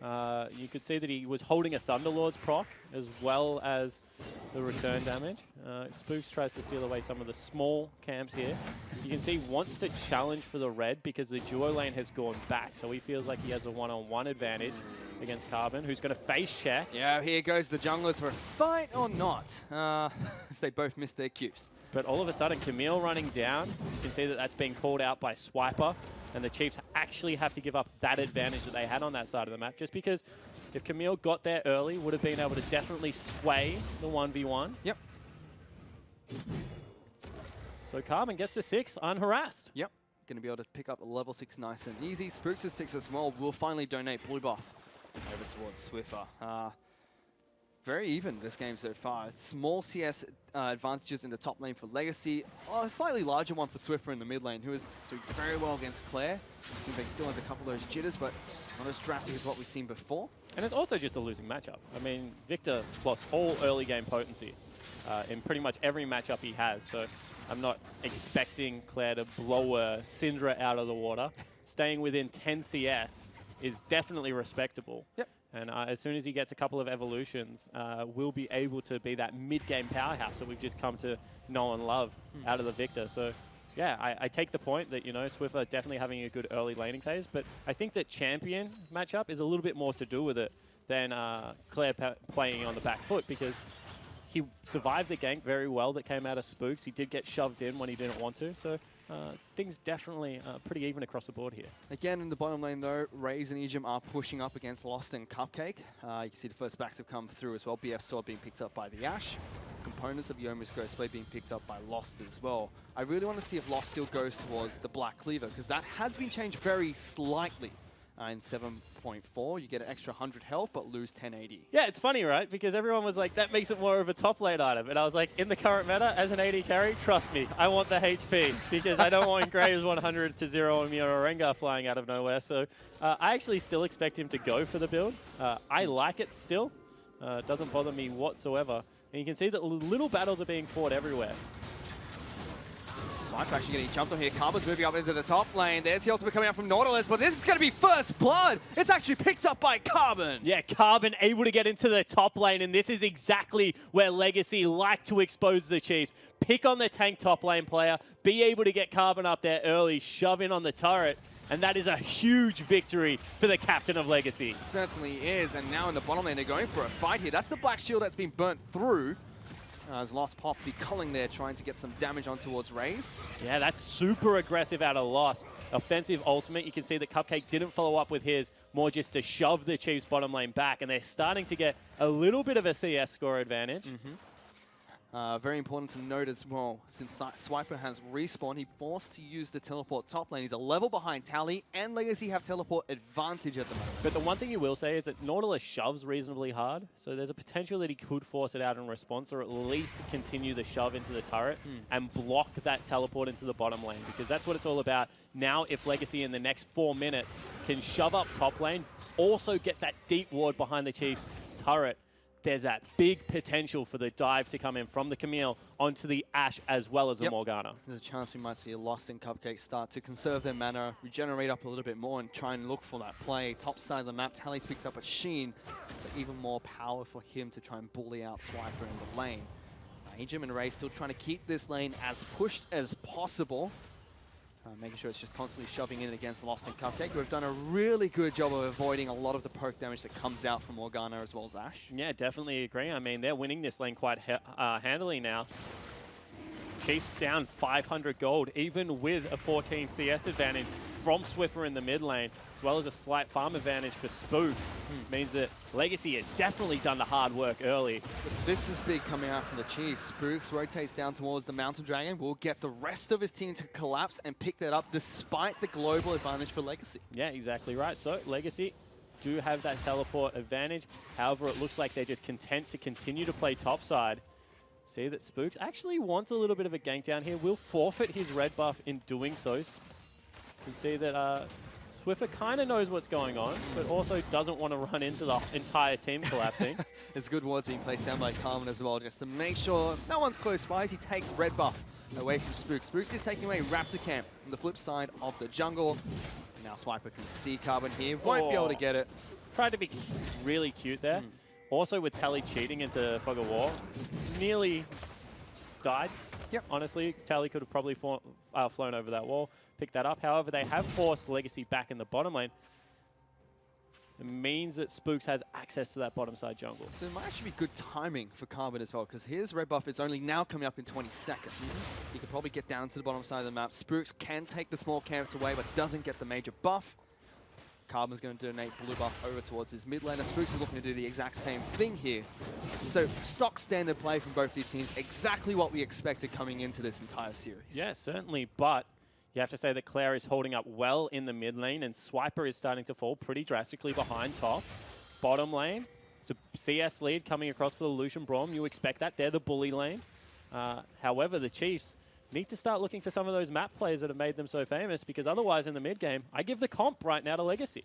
You could see that he was holding a Thunderlord's proc as well as the return damage. Spooks tries to steal away some of the small camps here. You can see he wants to challenge for the red because the duo lane has gone back, so he feels like he has a one-on-one advantage against Carbon, who's going to face check. Yeah, here goes the junglers for a fight or not, as they both missed their Qs. But all of a sudden, Camille running down. You can see that that's being called out by Swiper, and the Chiefs actually have to give up that advantage that they had on that side of the map, just because if Camille got there early, would have been able to definitely sway the 1v1. Yep. So Carbon gets to 6 unharassed. Yep. Going to be able to pick up a level 6 nice and easy. Spooks is 6 as well. Will finally donate blue buff over towards Swiffer. Very even this game so far. Small CS advantages in the top lane for Legacy. A slightly larger one for Swiffer in the mid lane, who is doing very well against Claire. Seems like still has a couple of those jitters, but not as drastic as what we've seen before. And it's also just a losing matchup. I mean, Victor lost all early game potency in pretty much every matchup he has, so I'm not expecting Claire to blow a Syndra out of the water. Staying within 10 CS is definitely respectable. Yep. And as soon as he gets a couple of evolutions, we'll be able to be that mid-game powerhouse that we've just come to know and love out of the Victor. So, yeah, I take the point that, you know, Swiffer definitely having a good early laning phase, but I think that champion matchup is a little bit more to do with it than Claire playing on the back foot, because he survived the gank very well that came out of Spooks. He did get shoved in when he didn't want to, so things definitely pretty even across the board here. Again, in the bottom lane, though, Raze and Ejim are pushing up against Lost and Cupcake. You can see the first backs have come through as well. BF Sword being picked up by the Ash. Components of Yomu's Ghost Blade being picked up by Lost as well. I really want to see if Lost still goes towards the Black Cleaver, because that has been changed very slightly. In 7.4, you get an extra 100 health, but lose 1080. Yeah, it's funny, right? Because everyone was like, that makes it more of a top lane item. And I was like, in the current meta, as an AD carry, trust me, I want the HP. Because I don't want Graves 100 to 0 and Rengar flying out of nowhere. So I actually still expect him to go for the build. I like it still. It doesn't bother me whatsoever. And you can see that little battles are being fought everywhere. Swipe actually getting jumped on here. Karma's moving up into the top lane. There's the ultimate coming out from Nautilus, but this is going to be first blood. It's actually picked up by Carbon. Yeah, Carbon able to get into the top lane, and this is exactly where Legacy like to expose the Chiefs. Pick on the tank top lane player, be able to get Carbon up there early, shove in on the turret, and that is a huge victory for the captain of Legacy. It certainly is, and now in the bottom lane, they're going for a fight here. That's the Black Shield that's been burnt through. As Lost Pop be culling there, trying to get some damage on towards Raze. Yeah, that's super aggressive out of Lost. Offensive ultimate, you can see that Cupcake didn't follow up with his, more just to shove the Chiefs bottom lane back, and they're starting to get a little bit of a CS score advantage. Very important to note as well, since Swiper has respawned, he forced to use the teleport top lane. He's a level behind Tally, and Legacy have teleport advantage at the moment. But the one thing you will say is that Nautilus shoves reasonably hard, so there's a potential that he could force it out in response, or at least continue the shove into the turret and block that teleport into the bottom lane, because that's what it's all about. Now, if Legacy in the next 4 minutes can shove up top lane, also get that deep ward behind the Chiefs turret, there's that big potential for the dive to come in from the Camille onto the Ashe as well as the Morgana. There's a chance we might see a Lost and Cupcake start to conserve their mana, regenerate up a little bit more, and try and look for that play. Top side of the map, Tally's picked up a Sheen, so even more power for him to try and bully out Swiper in the lane. Ejim and Ray still trying to keep this lane as pushed as possible. Making sure it's just constantly shoving in against Lost and Cupcake, who have done a really good job of avoiding a lot of the poke damage that comes out from Morgana as well as Ashe. Yeah, definitely agree. I mean, they're winning this lane quite handily now. Chiefs down 500 gold, even with a 14 CS advantage from Swiffer in the mid lane, as well as a slight farm advantage for Spooks. Means that Legacy has definitely done the hard work early. This is big coming out from the Chiefs. Spooks rotates down towards the Mountain Dragon, will get the rest of his team to collapse and pick that up despite the global advantage for Legacy. Yeah, exactly right. So Legacy do have that teleport advantage. However, it looks like they're just content to continue to play topside. See that Spooks actually wants a little bit of a gank down here. Will forfeit his red buff in doing so. You can see that Swiffer kind of knows what's going on, but also doesn't want to run into the entire team collapsing. There's good wards being placed down by Carmen as well, just to make sure no one's close by as he takes red buff away from Spooks. Spooks is taking away Raptor Camp on the flip side of the jungle. Now Swiper can see Carbon here, won't be able to get it. Tried to be really cute there. Also with Tally cheating into Fog of War, nearly died. Yep. Honestly, Tally could have probably flown over that wall, picked that up. However, they have forced Legacy back in the bottom lane. It means that Spooks has access to that bottom side jungle. So it might actually be good timing for Carbon as well, because his red buff is only now coming up in 20 seconds. He can probably get down to the bottom side of the map. Spooks can take the small camps away, but doesn't get the major buff. Carbon's going to donate blue buff over towards his mid laner. Spooks is looking to do the exact same thing here. So stock standard play from both these teams, exactly what we expected coming into this entire series. Yeah, certainly, but you have to say that Claire is holding up well in the mid lane, and Swiper is starting to fall pretty drastically behind top. Bottom lane, so CS lead coming across for the Lucian Braum. You expect that. They're the bully lane. However, the Chiefs need to start looking for some of those map plays that have made them so famous, because otherwise in the mid game, I give the comp right now to Legacy.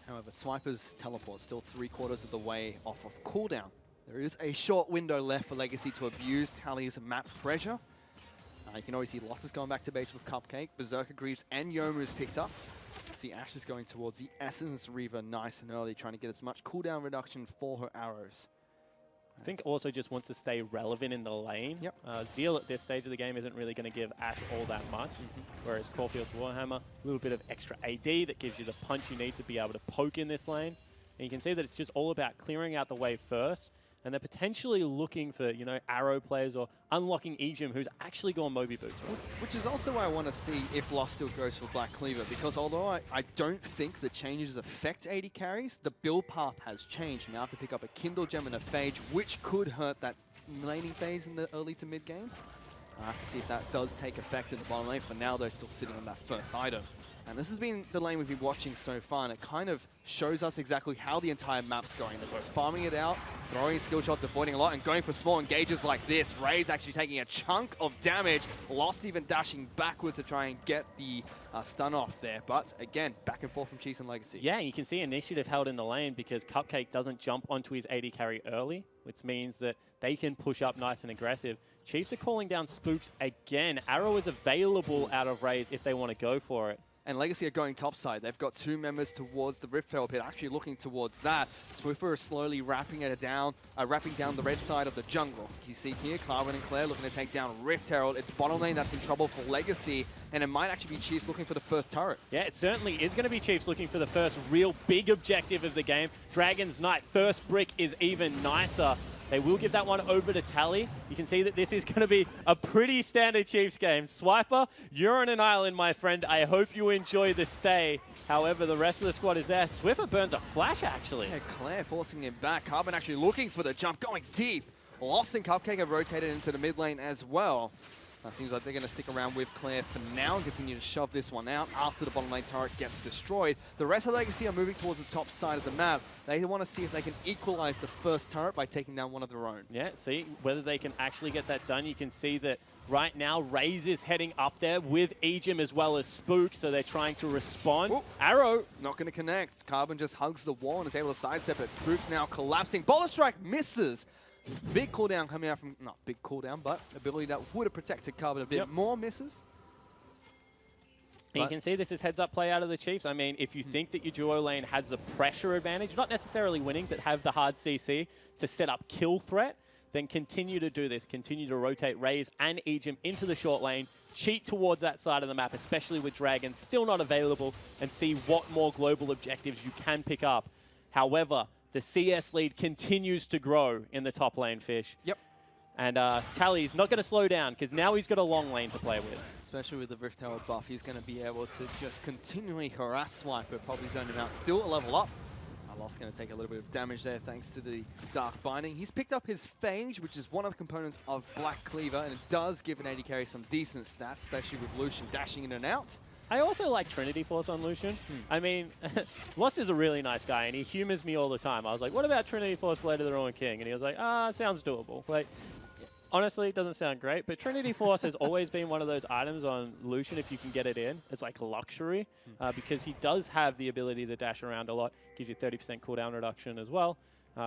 However, Swiper's teleport still 3/4 of the way off of cooldown. There is a short window left for Legacy to abuse Tally's map pressure. You can always see losses going back to base with Cupcake. Berserker Greaves and Yomu is picked up. See Ash is going towards the Essence Reaver nice and early, trying to get as much cooldown reduction for her arrows. I think also just wants to stay relevant in the lane. Yep. Zeal at this stage of the game isn't really going to give Ash all that much, whereas Caulfield's Warhammer, a little bit of extra AD that gives you the punch you need to be able to poke in this lane. And you can see that it's just all about clearing out the wave first, and they're potentially looking for, you know, arrow players or unlocking Ejim, who's actually gone Moby Boots. Right? Which is also why I want to see if Lost still goes for Black Cleaver, because although I don't think the changes affect AD carries, the build path has changed. Now I have to pick up a Kindle Gem and a Phage, which could hurt that laning phase in the early to mid game. I have to see if that does take effect in the bottom lane. For now, they're still sitting on that first item. And this has been the lane we've been watching so far, and it kind of shows us exactly how the entire map's going. They're both farming it out, throwing skill shots, avoiding a lot, and going for small engages like this. Ray's actually taking a chunk of damage. Lost even dashing backwards to try and get the stun off there. But again, back and forth from Chiefs and Legacy. Yeah, you can see initiative held in the lane because Cupcake doesn't jump onto his AD carry early, which means that they can push up nice and aggressive. Chiefs are calling down Spooks again. Arrow is available out of Rays if they want to go for it. And Legacy are going topside. They've got 2 members towards the Rift Herald pit, actually looking towards that. Swiffer is slowly wrapping down the red side of the jungle. You see here, Carbon and Claire looking to take down Rift Herald. It's bottom lane that's in trouble for Legacy, and it might actually be Chiefs looking for the first turret. Yeah, it certainly is going to be Chiefs looking for the first real big objective of the game. Dragon's Knight, first brick is even nicer. They will give that one over to Tally. You can see that this is going to be a pretty standard Chiefs game. Swiper, you're on an island, my friend. I hope you enjoy the stay. However, the rest of the squad is there. Swiffer burns a flash, actually. Yeah, Claire forcing him back. Carbon actually looking for the jump, going deep. Lost and Cupcake have rotated into the mid lane as well. Seems like they're going to stick around with Claire for now and continue to shove this one out after the bottom lane turret gets destroyed. The rest of Legacy are moving towards the top side of the map. They want to see if they can equalize the first turret by taking down one of their own. Yeah, see whether they can actually get that done. You can see that right now Raze is heading up there with Ejim as well as Spook, so they're trying to respond. Ooh. Arrow. Not going to connect. Carbon just hugs the wall and is able to sidestep it. Spook's now collapsing. Boulder Strike misses. Big cooldown coming out from, not big cooldown, but ability that would have protected Carbon a bit more misses. And you can see this is heads-up play out of the Chiefs. I mean, if you think that your duo lane has the pressure advantage, not necessarily winning, but have the hard CC to set up kill threat, then continue to do this. Continue to rotate Raze and Ejim into the short lane, cheat towards that side of the map, especially with Dragons still not available, and see what more global objectives you can pick up. However, the CS lead continues to grow in the top lane, Fish. Yep. And Tally's not going to slow down because now he's got a long lane to play with. Especially with the Rift Herald buff, he's going to be able to just continually harass Swiper, probably zone him out. Still a level up. Lost going to take a little bit of damage there thanks to the Dark Binding. He's picked up his Phage, which is one of the components of Black Cleaver, and it does give an AD carry some decent stats, especially with Lucian dashing in and out. I also like Trinity Force on Lucian. I mean, Lost is a really nice guy, and he humors me all the time. I was like, what about Trinity Force Blade of the Ruined King? And he was like, sounds doable. Like, honestly, it doesn't sound great, but Trinity Force has always been one of those items on Lucian if you can get it in. It's like a luxury, because he does have the ability to dash around a lot, gives you 30% cooldown reduction as well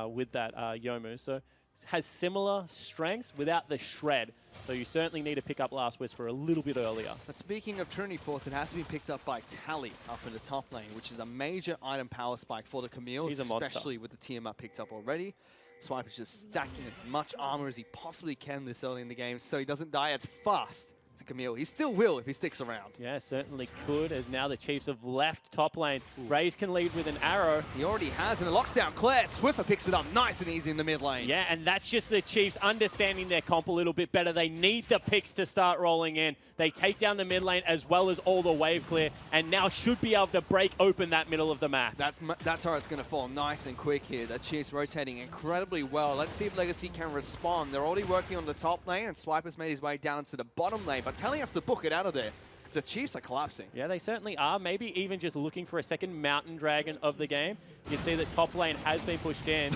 with that Yomu. So has similar strengths without the shred. So you certainly need to pick up Last Whisper a little bit earlier. But speaking of Trinity Force, it has to be picked up by Tally up in the top lane, which is a major item power spike for the Camille, He's a monster. especially with the TM up picked up already. Swipe is just stacking as much armor as he possibly can this early in the game so he doesn't die as fast to Camille. He still will if he sticks around. Yeah, certainly could, as now the Chiefs have left top lane. Raze can lead with an arrow. He already has, and it locks down Claire. Swiffer picks it up nice and easy in the mid lane. Yeah, and that's just the Chiefs understanding their comp a little bit better. They need the picks to start rolling in. They take down the mid lane as well as all the wave clear, and now should be able to break open that middle of the map. That turret's going to fall nice and quick here. The Chiefs rotating incredibly well. Let's see if Legacy can respond. They're already working on the top lane, and Swiper's made his way down into the bottom lane, but telling us to book it out of there. The Chiefs are collapsing. Yeah, they certainly are. Maybe even just looking for a second Mountain Dragon of the game. You can see that top lane has been pushed in.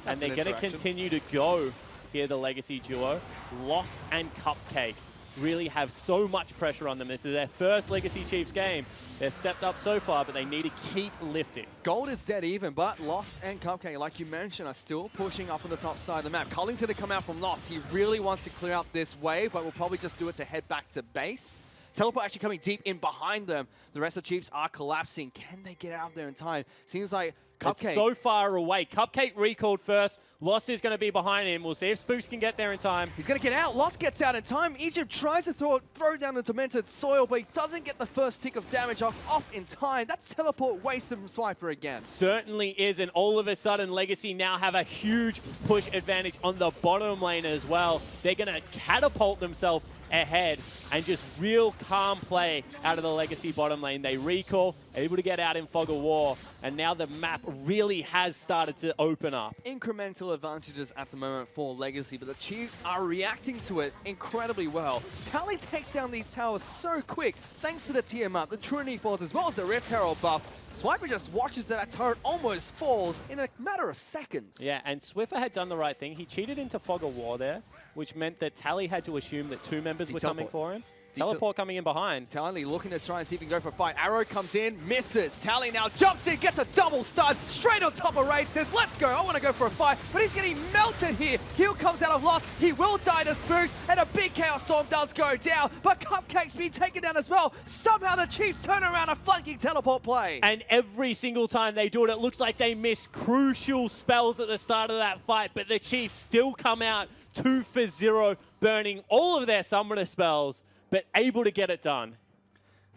And they're going to continue to go here, the Legacy duo. Lost and Cupcake really have so much pressure on them. This is their first Legacy Chiefs game. They've stepped up so far, but they need to keep lifting. Gold is dead even, but Lost and Cupcake, like you mentioned, are still pushing up on the top side of the map. Colling's going to come out from Lost. He really wants to clear out this wave, but will probably just do it to head back to base. Teleport actually coming deep in behind them. The rest of the Chiefs are collapsing. Can they get out of there in time? Seems like Cupcake. It's so far away. Cupcake recalled first. Lost is going to be behind him. We'll see if Spooks can get there in time. He's going to get out. Lost gets out in time. Egypt tries to throw down the Demented Soil, but he doesn't get the first tick of damage off in time. That's teleport wasted from Swiper again. Certainly is, and all of a sudden, Legacy now have a huge push advantage on the bottom lane as well. They're going to catapult themselves ahead, and just real calm play out of the Legacy bottom lane. They recall, able to get out in Fog of War, and now the map really has started to open up. Incremental advantages at the moment for Legacy, but the Chiefs are reacting to it incredibly well. Tally takes down these towers so quick, thanks to the TM up, the Trinity Force, as well as the Rift Herald buff. Swiper just watches that turret almost falls in a matter of seconds. Yeah, and Swiffer had done the right thing. He cheated into Fog of War there, which meant that Tally had to assume that two members were coming for him. Teleport coming in behind. Tally looking to try and see if he can go for a fight. Arrow comes in, misses. Tally now jumps in, gets a double stun, straight on top of Ray, says, let's go, I want to go for a fight. But he's getting melted here. Heal comes out of Lost. He will die to Spooks, and a big Chaos Storm does go down. But Cupcake's been taken down as well. Somehow the Chiefs turn around a flanking teleport play. And every single time they do it, it looks like they miss crucial spells at the start of that fight. But the Chiefs still come out 2 for 0, burning all of their summoner spells, but able to get it done.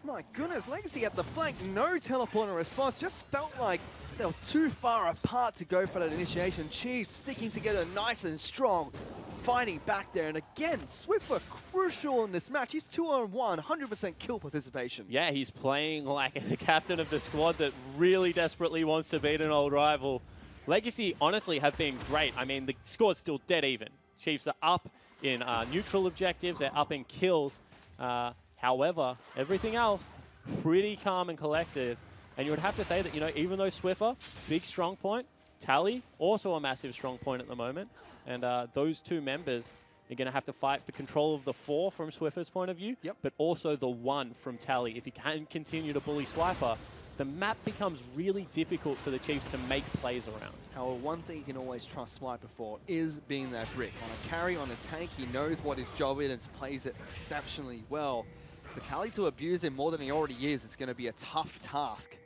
My goodness, Legacy at the flank, no teleport in response. Just felt like they were too far apart to go for that initiation. Chiefs sticking together nice and strong, fighting back there. And again, Swiffer crucial in this match. He's 2-on-1, 100% kill participation. Yeah, he's playing like the captain of the squad that really desperately wants to beat an old rival. Legacy, honestly, have been great. I mean, the score's still dead even. Chiefs are up in neutral objectives. They're up in kills. However, everything else, pretty calm and collected. And you would have to say that, you know, even though Swiffer, big strong point, Tally, also a massive strong point at the moment. And those two members are going to have to fight for control of the 4 from Swiffer's point of view, but also the 1 from Tally. If he can continue to bully Swiper, the map becomes really difficult for the Chiefs to make plays around. However, one thing you can always trust Swiper for is being that brick. On a carry, on a tank, he knows what his job is and plays it exceptionally well. For Tally to abuse him more than he already is, it's going to be a tough task.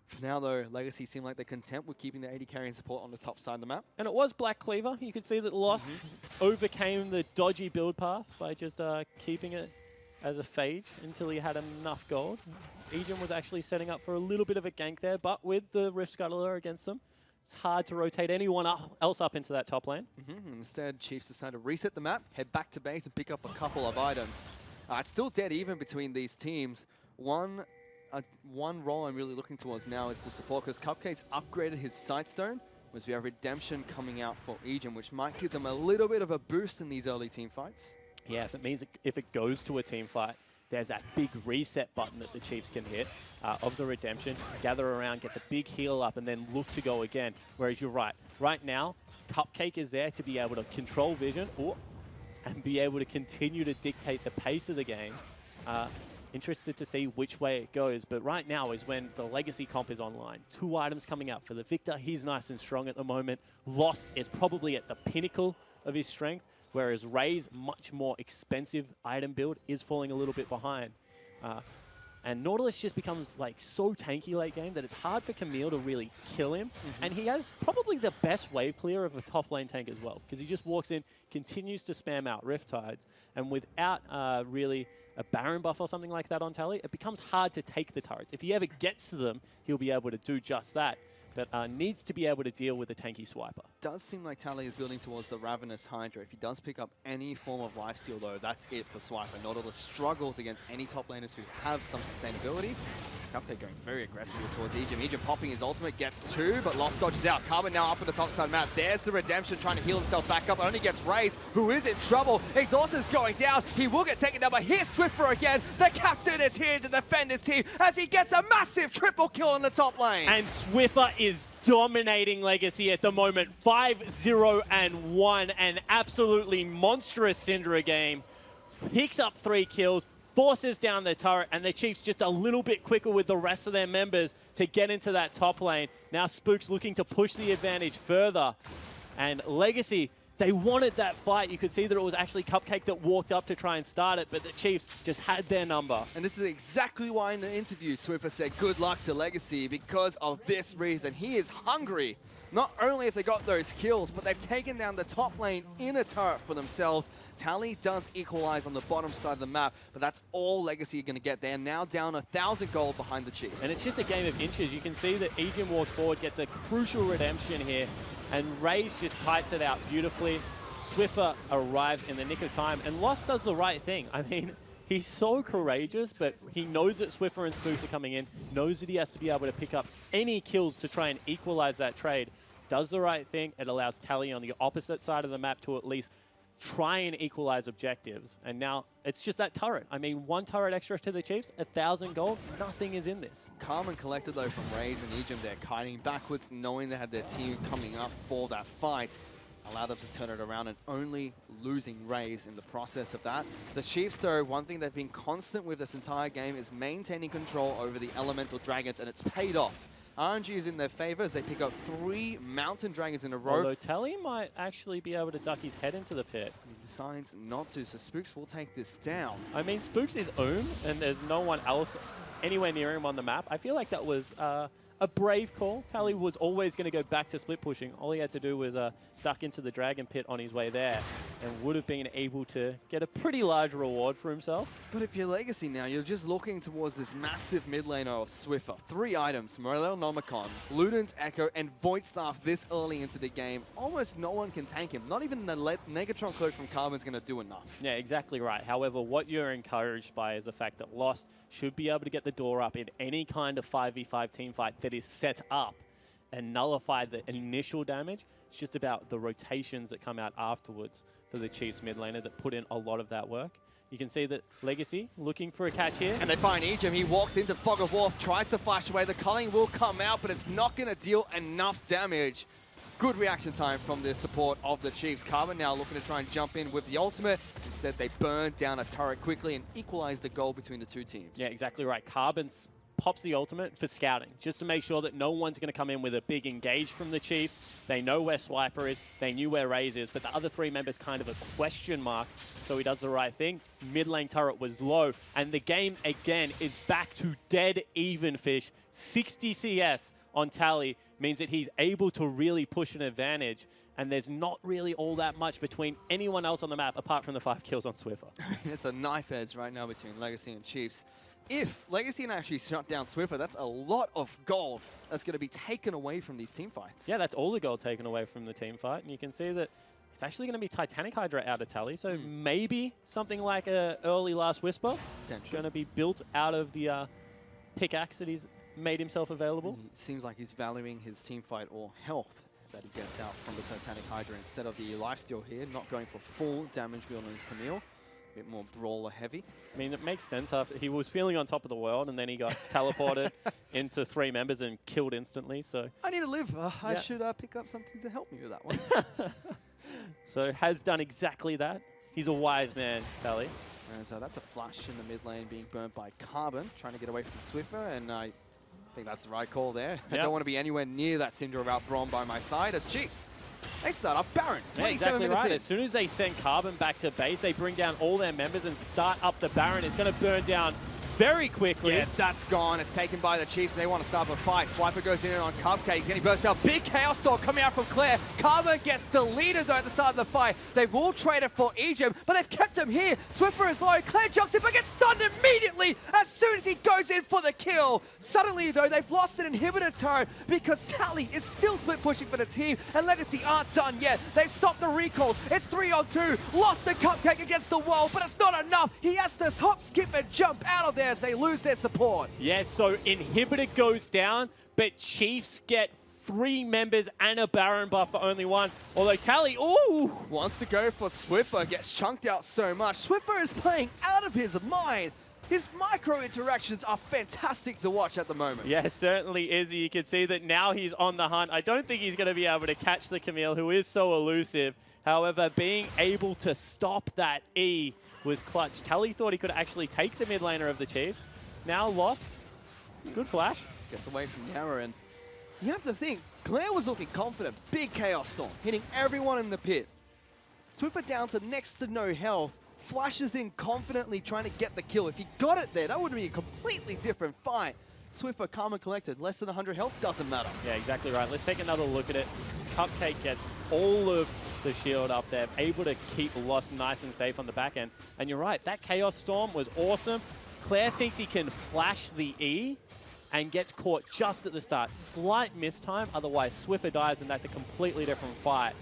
For now, though, Legacy seem like they're content with keeping the AD carry and support on the top side of the map. And it was Black Cleaver. You could see that Lost overcame the dodgy build path by just keeping it as a phage until he had enough gold. Ejim was actually setting up for a little bit of a gank there, but with the Rift Scuttler against them, it's hard to rotate anyone else up into that top lane. Instead, Chiefs decide to reset the map, head back to base, and pick up a couple of items. It's still dead even between these teams. One role I'm really looking towards now is to support, because Cupcake's upgraded his Sightstone, whereas we have Redemption coming out for Ejim, which might give them a little bit of a boost in these early team fights. Yeah, if it means if it goes to a team fight, there's that big reset button that the Chiefs can hit of the Redemption, gather around, get the big heal up, and then look to go again. Whereas you're right. Right now, Cupcake is there to be able to control vision and be able to continue to dictate the pace of the game. Interested to see which way it goes, but right now is when the Legacy comp is online. 2 items coming out for the Victor. He's nice and strong at the moment. Lost is probably at the pinnacle of his strength, whereas Ray's much more expensive item build is falling a little bit behind. And Nautilus just becomes like so tanky late game that it's hard for Camille to really kill him. And he has probably the best wave clear of a top lane tank as well, because he just walks in, continues to spam out Riptides, and without really a Baron buff or something like that on Tally, it becomes hard to take the turrets. If he ever gets to them, he'll be able to do just that. But needs to be able to deal with a tanky Swiper. Does seem like Tally is building towards the Ravenous Hydra. If he does pick up any form of lifesteal, though, that's it for Swiper. Nautilus struggles against any top laners who have some sustainability. Cupcake going very aggressively towards Ejim. Ejim popping his ultimate, gets 2, but Lost dodges out. Carbon now up on the top side of the map. There's the Redemption trying to heal himself back up. Only gets Raze, who is in trouble. Exhaust is going down. He will get taken down, but here's Swiffer again. The captain is here to defend his team as he gets a massive triple kill in the top lane. And Swiffer is dominating Legacy at the moment. 5-0-1, an absolutely monstrous Syndra game. Picks up 3 kills, forces down the turret, and the Chiefs just a little bit quicker with the rest of their members to get into that top lane. Now Spooks looking to push the advantage further. And Legacy, They wanted that fight. You could see that it was actually Cupcake that walked up to try and start it, but the Chiefs just had their number. And this is exactly why in the interview Swiffer said good luck to Legacy, because of this reason. He is hungry. Not only have they got those kills, but they've taken down the top lane in a turret for themselves. Tally does equalize on the bottom side of the map, but that's all Legacy are going to get. They're now down 1,000 gold behind the Chiefs. And it's just a game of inches. You can see that Ejim walks forward, gets a crucial redemption here, and Raze just kites it out beautifully. Swiffer arrives in the nick of time, and Lost does the right thing. I mean, he's so courageous, but he knows that Swiffer and Spooks are coming in, knows that he has to be able to pick up any kills to try and equalize that trade. Does the right thing. It allows Tally on the opposite side of the map to at least try and equalize objectives. And now it's just that turret. I mean, 1 turret extra to the Chiefs, 1,000 gold, nothing is in this. Calm and collected though from Raze and Ejim. They're kiting backwards, knowing they had their team coming up for that fight. Allowed them to turn it around and only losing Raze in the process of that. The Chiefs though, one thing they've been constant with this entire game is maintaining control over the elemental dragons, and it's paid off. RNG is in their favor as they pick up 3 mountain dragons in a row. Although Tally might actually be able to duck his head into the pit. He decides not to, so Spooks will take this down. I mean, Spooks is Oom, and there's no one else anywhere near him on the map. I feel like that was a brave call. Tally was always going to go back to split pushing. All he had to do was duck into the dragon pit on his way there and would have been able to get a pretty large reward for himself. But if you're Legacy now, you're just looking towards this massive mid laner of Swiffer. 3 items, Morello Nomicon, Luden's Echo, and Void Staff this early into the game. Almost no one can tank him. Not even the Negatron Cloak from Carbon's going to do enough. Yeah, exactly right. However, what you're encouraged by is the fact that Lost should be able to get the door up in any kind of 5v5 team fight that is set up and nullify the initial damage. It's just about the rotations that come out afterwards for the Chiefs mid laner that put in a lot of that work. You can see that Legacy looking for a catch here. And they find Ejim. He walks into Fog of War, tries to flash away. The culling will come out, but it's not going to deal enough damage. Good reaction time from the support of the Chiefs. Carbon now looking to try and jump in with the ultimate. Instead, they burn down a turret quickly and equalize the goal between the 2 teams. Yeah, exactly right. Carbon pops the ultimate for scouting, just to make sure that no one's going to come in with a big engage from the Chiefs. They know where Swiper is, they knew where Raze is, but the other 3 members kind of a question mark, so he does the right thing. Mid lane turret was low, and the game again is back to dead even, Fish. 60 CS on Tally means that he's able to really push an advantage, and there's not really all that much between anyone else on the map apart from the 5 kills on Swiffer. It's a knife edge right now between Legacy and Chiefs. If Legacy can actually shut down Swiffer, that's a lot of gold that's going to be taken away from these team fights. Yeah, that's all the gold taken away from the team fight, and you can see that it's actually going to be Titanic Hydra out of Tally, so maybe something like a early Last Whisper. Going to be built out of the pickaxe that he's made himself available. It seems like he's valuing his team fight or health that he gets out from the Titanic Hydra instead of the lifesteal here, not going for full damage build on his Camille. A bit more brawler heavy. I mean, it makes sense. After he was feeling on top of the world, and then he got teleported into 3 members and killed instantly. So I need to live. I should pick up something to help me with that one. So has done exactly that. He's a wise man, Tally. And so that's a flash in the mid lane being burnt by Carbon, trying to get away from Swiffer, and I think that's the right call there. I don't want to be anywhere near that Syndra route Braum by my side as Chiefs. They start off Baron, 27 exactly minutes right. in. As soon as they send Carbon back to base, they bring down all their members and start up the Baron. It's going to burn down very quickly. Yeah, that's gone. It's taken by the Chiefs, and they want to start a fight. Swiper goes in on Cupcakes, and he bursts out. Big Chaos Storm coming out from Claire. Carbon gets deleted, though, at the start of the fight. They will trade it for Ejim, but they've kept him here. Swiffer is low. Claire jumps in, but gets stunned immediately as soon as he goes in for the kill. Suddenly, though, they've lost an inhibitor turret because Tally is still split pushing for the team, and Legacy aren't done yet. They've stopped the recalls. It's 3-on-2. Lost the Cupcake against the wall, but it's not enough. He has to hop, skip, and jump out of there as they lose their support. Yes, so inhibitor goes down, but Chiefs get 3 members and a Baron buff for only 1. Although Tally, wants to go for Swiffer, gets chunked out so much. Swiffer is playing out of his mind. His micro interactions are fantastic to watch at the moment. Yeah, certainly is. You can see that now he's on the hunt. I don't think he's going to be able to catch the Camille, who is so elusive. However, being able to stop that E was clutch. Tally thought he could actually take the mid laner of the Chiefs. Now lost. Good flash. Gets away from Yara, and you have to think, Claire was looking confident. Big Chaos Storm, hitting everyone in the pit. Swiffer down to next to no health, flashes in confidently trying to get the kill. If he got it there, that would be a completely different fight. Swiffer, calm and collected, less than 100 health, doesn't matter. Yeah, exactly right. Let's take another look at it. Cupcake gets all of the shield up there, able to keep Lost nice and safe on the back end. And you're right, that Chaos Storm was awesome. Claire thinks he can flash the E and gets caught just at the start. Slight mistime, otherwise Swiffer dies and that's a completely different fight.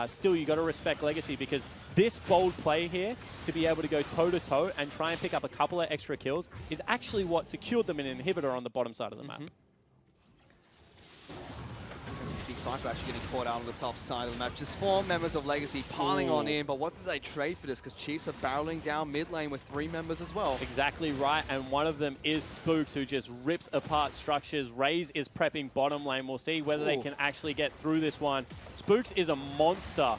Still, you got to respect Legacy because this bold play here to be able to go toe-to-toe and try and pick up a couple of extra kills is actually what secured them an inhibitor on the bottom side of the map. You see Sniper actually getting caught out on the top side of the map. Just 4 members of Legacy piling on in, but what did they trade for this? Because Chiefs are barreling down mid lane with 3 members as well. Exactly right, and one of them is Spooks, who just rips apart structures. Raze is prepping bottom lane. We'll see whether they can actually get through this one. Spooks is a monster.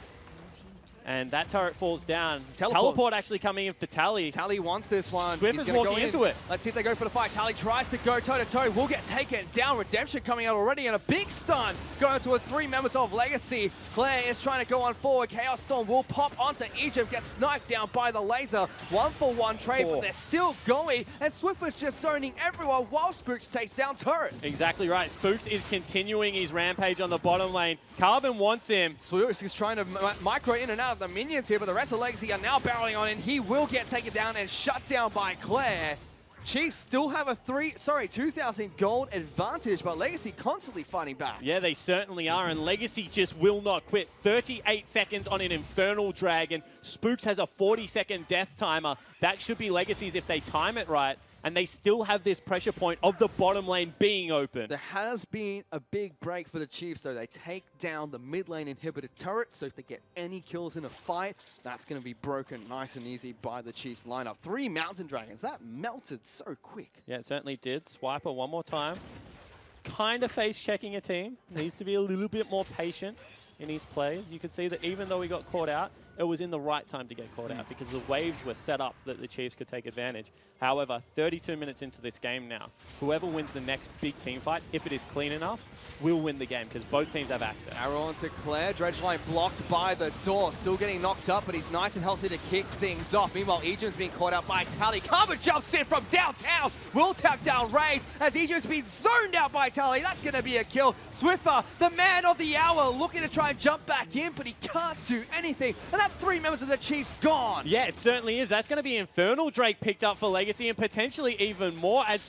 And that turret falls down. Teleport actually coming in for Tally. Tally wants this one. Swift is walking into it. Let's see if they go for the fight. Tally tries to go toe-to-toe. Will get taken down. Redemption coming out already, and a big stun going towards 3 members of Legacy. Claire is trying to go on forward. Chaos Storm will pop onto Egypt, gets sniped down by the laser. 1-for-1 trade, but they're still going. And Swiffer's just zoning everyone while Spooks takes down turrets. Exactly right. Spooks is continuing his rampage on the bottom lane. Carbon wants him. Spooks is trying to micro in and out of the minions here, but the rest of Legacy are now barreling on in. He will get taken down and shut down by Claire. Chiefs still have a 2,000 gold advantage, but Legacy constantly fighting back. Yeah, they certainly are, and Legacy just will not quit. 38 seconds on an Infernal Dragon. Spooks has a 40-second death timer. That should be Legacy's if they time it right. And they still have this pressure point of the bottom lane being open. There has been a big break for the Chiefs, though. They take down the mid lane inhibitor turret, so if they get any kills in a fight, that's going to be broken nice and easy by the Chiefs lineup. 3 Mountain Dragons. That melted so quick. Yeah, it certainly did. Swiper one more time. Kind of face-checking a team. Needs to be a little bit more patient in his plays. You could see that even though he got caught out, it was in the right time to get caught out because the waves were set up that the Chiefs could take advantage. However, 32 minutes into this game now, whoever wins the next big team fight, if it is clean enough, will win the game because both teams have access. Arrow onto Claire. Dredge line blocked by the door. Still getting knocked up, but he's nice and healthy to kick things off. Meanwhile, Egypt's being caught out by Tally. Carbon jumps in from downtown. Will tap down Raze as Egypt's been zoned out by Tally. That's going to be a kill. Swiffer, the man of the hour, looking to try and jump back in, but he can't do anything. And that's 3 members of the Chiefs gone. Yeah, it certainly is. That's going to be Infernal Drake picked up for Legacy and potentially even more as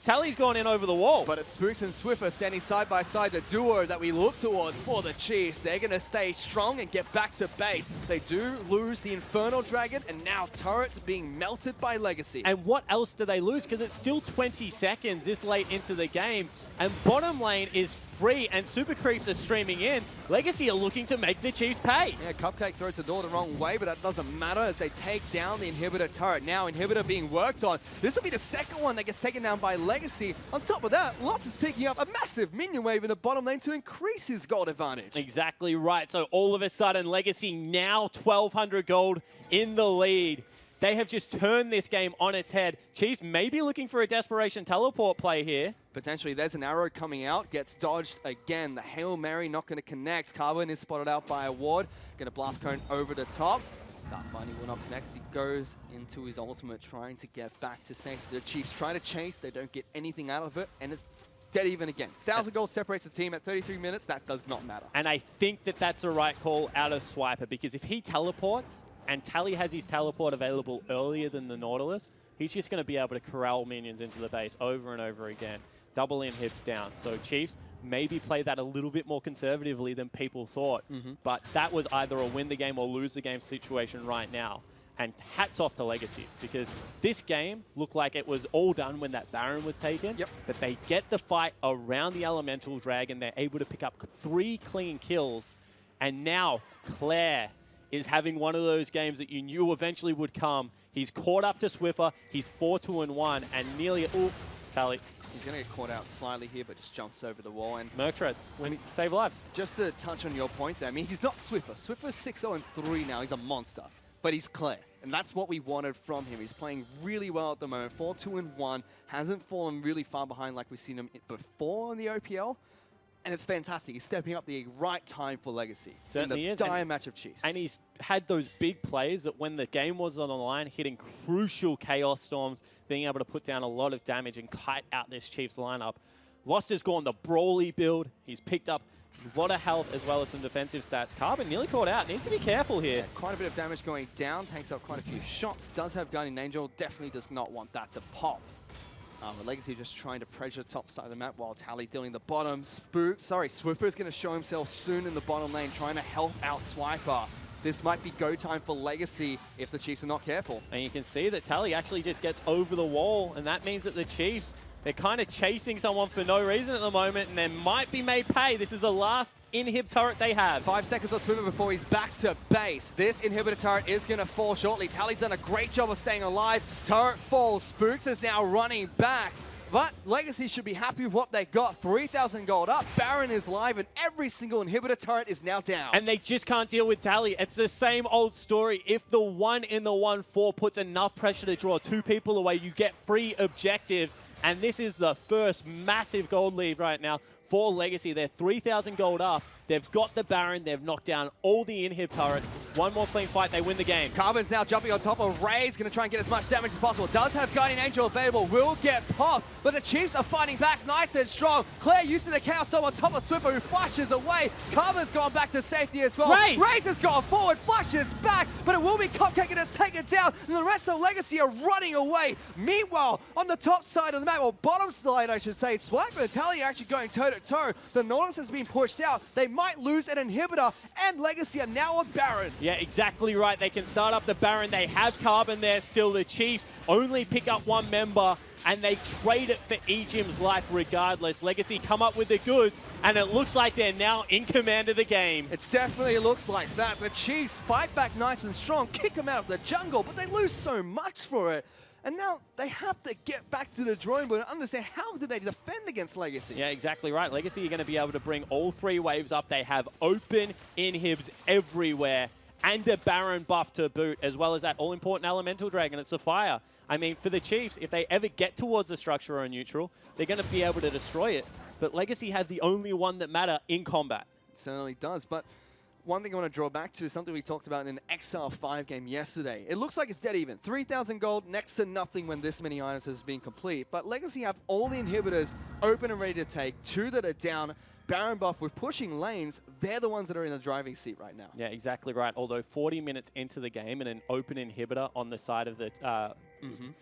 Tally's gone in over the wall. But it's Spooks and Swiffer standing side by side, the duo that we look towards for the Chiefs. They're going to stay strong and get back to base. They do lose the Infernal Dragon, and now turrets being melted by Legacy. And what else do they lose? Because it's still 20 seconds this late into the game, and bottom lane is free, and Super Creeps are streaming in. Legacy are looking to make the Chiefs pay. Yeah, Cupcake throws the door the wrong way, but that doesn't matter as they take down the Inhibitor turret. Now Inhibitor being worked on. This will be the second one that gets taken down by Legacy. On top of that, Loss is picking up a massive minion wave in the bottom lane to increase his gold advantage. Exactly right. So all of a sudden, Legacy now 1,200 gold in the lead. They have just turned this game on its head. Chiefs may be looking for a desperation teleport play here. Potentially, there's an arrow coming out, gets dodged again. The Hail Mary not going to connect. Carbon is spotted out by a ward. Going to blast cone over the top. Dark Bunny will not connect. He goes into his ultimate, trying to get back to safety. The Chiefs try to chase. They don't get anything out of it, and it's dead even again. 1,000 gold separates the team at 33 minutes. That does not matter. And I think that that's the right call out of Swiper, because if he teleports, and Tally has his teleport available earlier than the Nautilus, he's just going to be able to corral minions into the base over and over again. Double inhibs down. So Chiefs maybe play that a little bit more conservatively than people thought. But that was either a win the game or lose the game situation right now. And hats off to Legacy, because this game looked like it was all done when that Baron was taken. But they get the fight around the Elemental Dragon. They're able to pick up 3 clean kills. And now Claire is having one of those games that you knew eventually would come. He's caught up to Swiffer. He's 4-2-1 and nearly... Ooh, Tally. He's going to get caught out slightly here, but just jumps over the wall. And Merc Treads, save lives. Just to touch on your point there, I mean, he's not Swiffer. Swiffer's 6-0-3 now. He's a monster. But he's Claire, and that's what we wanted from him. He's playing really well at the moment. 4-2-1, hasn't fallen really far behind like we've seen him before in the OPL. And it's fantastic. He's stepping up the right time for Legacy. Certainly in the is. dire match of Chiefs. And he's had those big plays that when the game was on the line, hitting crucial Chaos Storms, being able to put down a lot of damage and kite out this Chiefs lineup. Lost has gone the Brawly build. He's picked up a lot of health as well as some defensive stats. Carbon nearly caught out. Needs to be careful here. Yeah, quite a bit of damage going down. Takes up quite a few shots. Does have Guardian Angel. Definitely does not want that to pop. The Legacy just trying to pressure the top side of the map while Tally's dealing the bottom. Swiffer's going to show himself soon in the bottom lane, trying to help out Swiper. This might be go time for Legacy if the Chiefs are not careful. And you can see that Tally actually just gets over the wall, and that means that the Chiefs, they're kind of chasing someone for no reason at the moment, and they might be made pay. This is the last inhib turret they have. 5 seconds on Swimmer before he's back to base. This inhibitor turret is going to fall shortly. Tally's done a great job of staying alive. Turret falls. Spooks is now running back. But Legacy should be happy with what they got. 3,000 gold up. Baron is live, and every single inhibitor turret is now down. And they just can't deal with Tally. It's the same old story. If the 1 in the 1-4 puts enough pressure to draw 2 people away, you get free objectives. And this is the first massive gold lead right now for Legacy. They're 3,000 gold up. They've got the Baron. They've knocked down all the inhib turrets. One more clean fight, they win the game. Carbon's now jumping on top of Ray's going to try and get as much damage as possible. Does have Guardian Angel available, will get popped, but the Chiefs are fighting back nice and strong. Claire using the Chaos Storm on top of Swiffer, who flashes away. Carbon's gone back to safety as well. Ray's has gone forward, flashes back, but it will be Cupcake and it's taken down, and the rest of Legacy are running away. Meanwhile, on the top side of the map, or bottom side, I should say, Swiper and Tally are actually going toe-to-toe. The Nautilus has been pushed out. They might lose an inhibitor, and Legacy are now on Baron. Yeah, exactly right. They can start up the Baron. They have Carbon there still. The Chiefs only pick up 1 member, and they trade it for Ejim's life regardless. Legacy come up with the goods, and it looks like they're now in command of the game. It definitely looks like that. The Chiefs fight back nice and strong, kick them out of the jungle, but they lose so much for it. And now they have to get back to the drawing board and understand how do they defend against Legacy. Yeah, exactly right. Legacy are going to be able to bring all 3 waves up. They have open inhibs everywhere and a Baron buff to boot, as well as that all-important Elemental Dragon at Sapphire. I mean, for the Chiefs, if they ever get towards the structure or neutral, they're going to be able to destroy it. But Legacy have the only one that matter in combat. It certainly does, but one thing I want to draw back to is something we talked about in an XR5 game yesterday. It looks like it's dead even. 3,000 gold, next to nothing when this many items has been complete. But Legacy have all the inhibitors open and ready to take. 2 that are down. Baron buff with pushing lanes, they're the ones that are in the driving seat right now. Yeah, exactly right. Although 40 minutes into the game and an open inhibitor on the side of the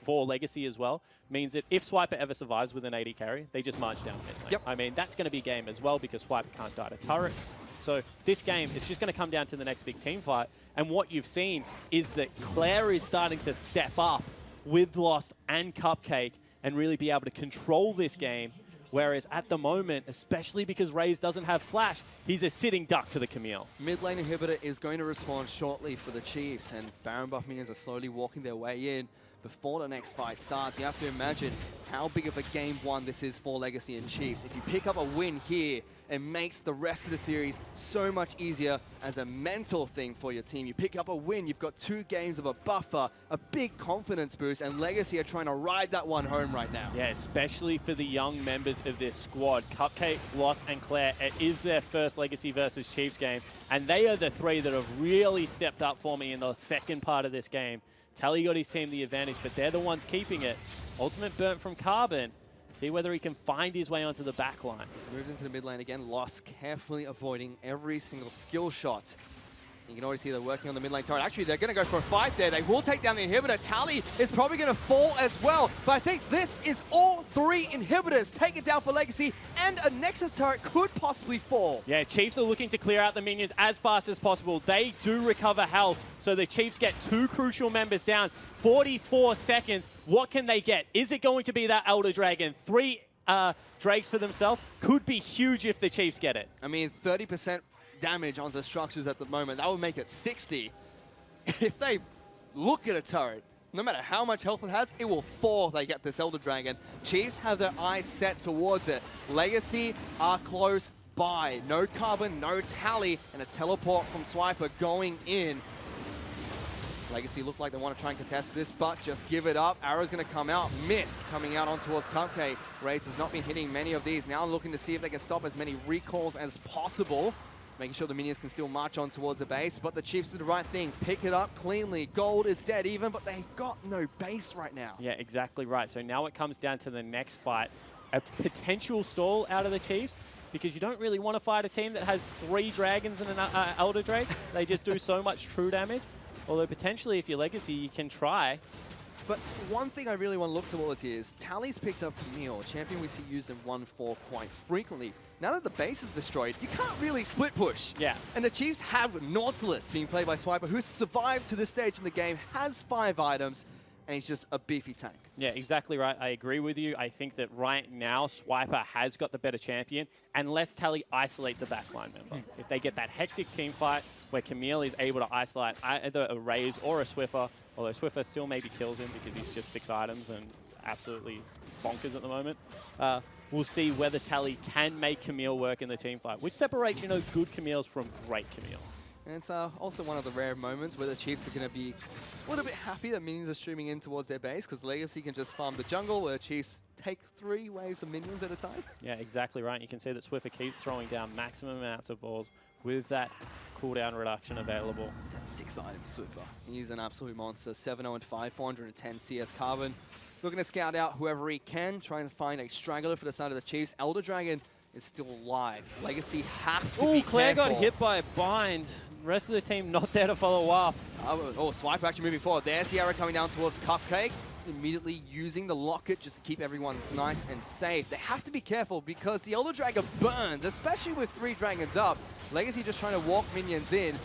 for Legacy as well means that if Swiper ever survives with an 80 carry, they just march down mid lane. Yep. I mean, that's going to be game as well because Swiper can't die to turrets. So this game is just going to come down to the next big team fight. And what you've seen is that Claire is starting to step up with Lost and Cupcake and really be able to control this game. Whereas at the moment, especially because Raze doesn't have Flash, he's a sitting duck for the Camille. Mid lane inhibitor is going to respond shortly for the Chiefs, and Baron buff minions are slowly walking their way in before the next fight starts. You have to imagine how big of a game 1 this is for Legacy and Chiefs. If you pick up a win here, it makes the rest of the series so much easier as a mental thing for your team. You pick up a win, you've got 2 games of a buffer, a big confidence boost, and Legacy are trying to ride that one home right now. Yeah, especially for the young members of this squad. Cupcake, Lost, and Claire, it is their first Legacy versus Chiefs game, and they are the 3 that have really stepped up for me in the second part of this game. Tally got his team the advantage, but they're the ones keeping it. Ultimate burnt from Carbon. See whether he can find his way onto the back line. He's moved into the mid lane again. Lost carefully avoiding every single skill shot. You can already see they're working on the mid lane turret. Actually, they're going to go for a fight there. They will take down the inhibitor. Tally is probably going to fall as well. But I think this is all 3 inhibitors. Take it down for Legacy, and a Nexus turret could possibly fall. Yeah, Chiefs are looking to clear out the minions as fast as possible. They do recover health, so the Chiefs get 2 crucial members down. 44 seconds. What can they get? Is it going to be that Elder Dragon? 3 Drakes for themselves could be huge if the Chiefs get it. I mean, 30% damage onto structures at the moment. That would make it 60. If they look at a turret, no matter how much health it has, it will fall if they get this Elder Dragon. Chiefs have their eyes set towards it. Legacy are close by. No Carbon, no Tally, and a teleport from Swiper going in. Legacy look like they want to try and contest this, but just give it up. Arrow's going to come out, miss, coming out on towards Cupcake. Raze has not been hitting many of these. Now looking to see if they can stop as many recalls as possible, making sure the minions can still march on towards the base, but the Chiefs did the right thing. Pick it up cleanly. Gold is dead even, but they've got no base right now. Yeah, exactly right. So now it comes down to the next fight. A potential stall out of the Chiefs, because you don't really want to fight a team that has 3 dragons and an Elder Drake. They just do so much true damage. Although potentially if you're Legacy, you can try. But one thing I really want to look towards here is Tally's picked up Camille, a champion we see used in 1-4 quite frequently. Now that the base is destroyed, you can't really split push. Yeah. And the Chiefs have Nautilus being played by Swiper, who's survived to this stage in the game, has 5 items, and he's just a beefy tank. Yeah, exactly right. I agree with you. I think that right now, Swiper has got the better champion, unless Tally isolates a backline member. If they get that hectic team fight where Camille is able to isolate either a Raze or a Swiffer, although Swiffer still maybe kills him because he's just 6 items and absolutely bonkers at the moment. We'll see whether Tally can make Camille work in the team fight, which separates, good Camille's from great Camille. And it's also one of the rare moments where the Chiefs are going to be a little bit happy that minions are streaming in towards their base, because Legacy can just farm the jungle where Chiefs take 3 waves of minions at a time. Yeah, exactly right. You can see that Swiffer keeps throwing down maximum amounts of balls with that cooldown reduction available. He's at 6 items, Swiffer. He's an absolute monster. 7-0-5, 410 CS Carbon. Looking to scout out whoever he can, try and find a straggler for the side of the Chiefs. Elder Dragon is still alive. Legacy have to be Claire careful. got hit by a bind. Rest of the team not there to follow up. Swiper actually moving forward. There's the arrow coming down towards Cupcake. Immediately using the locket just to keep everyone nice and safe. They have to be careful because the Elder Dragon burns, especially with 3 dragons up. Legacy just trying to walk minions in.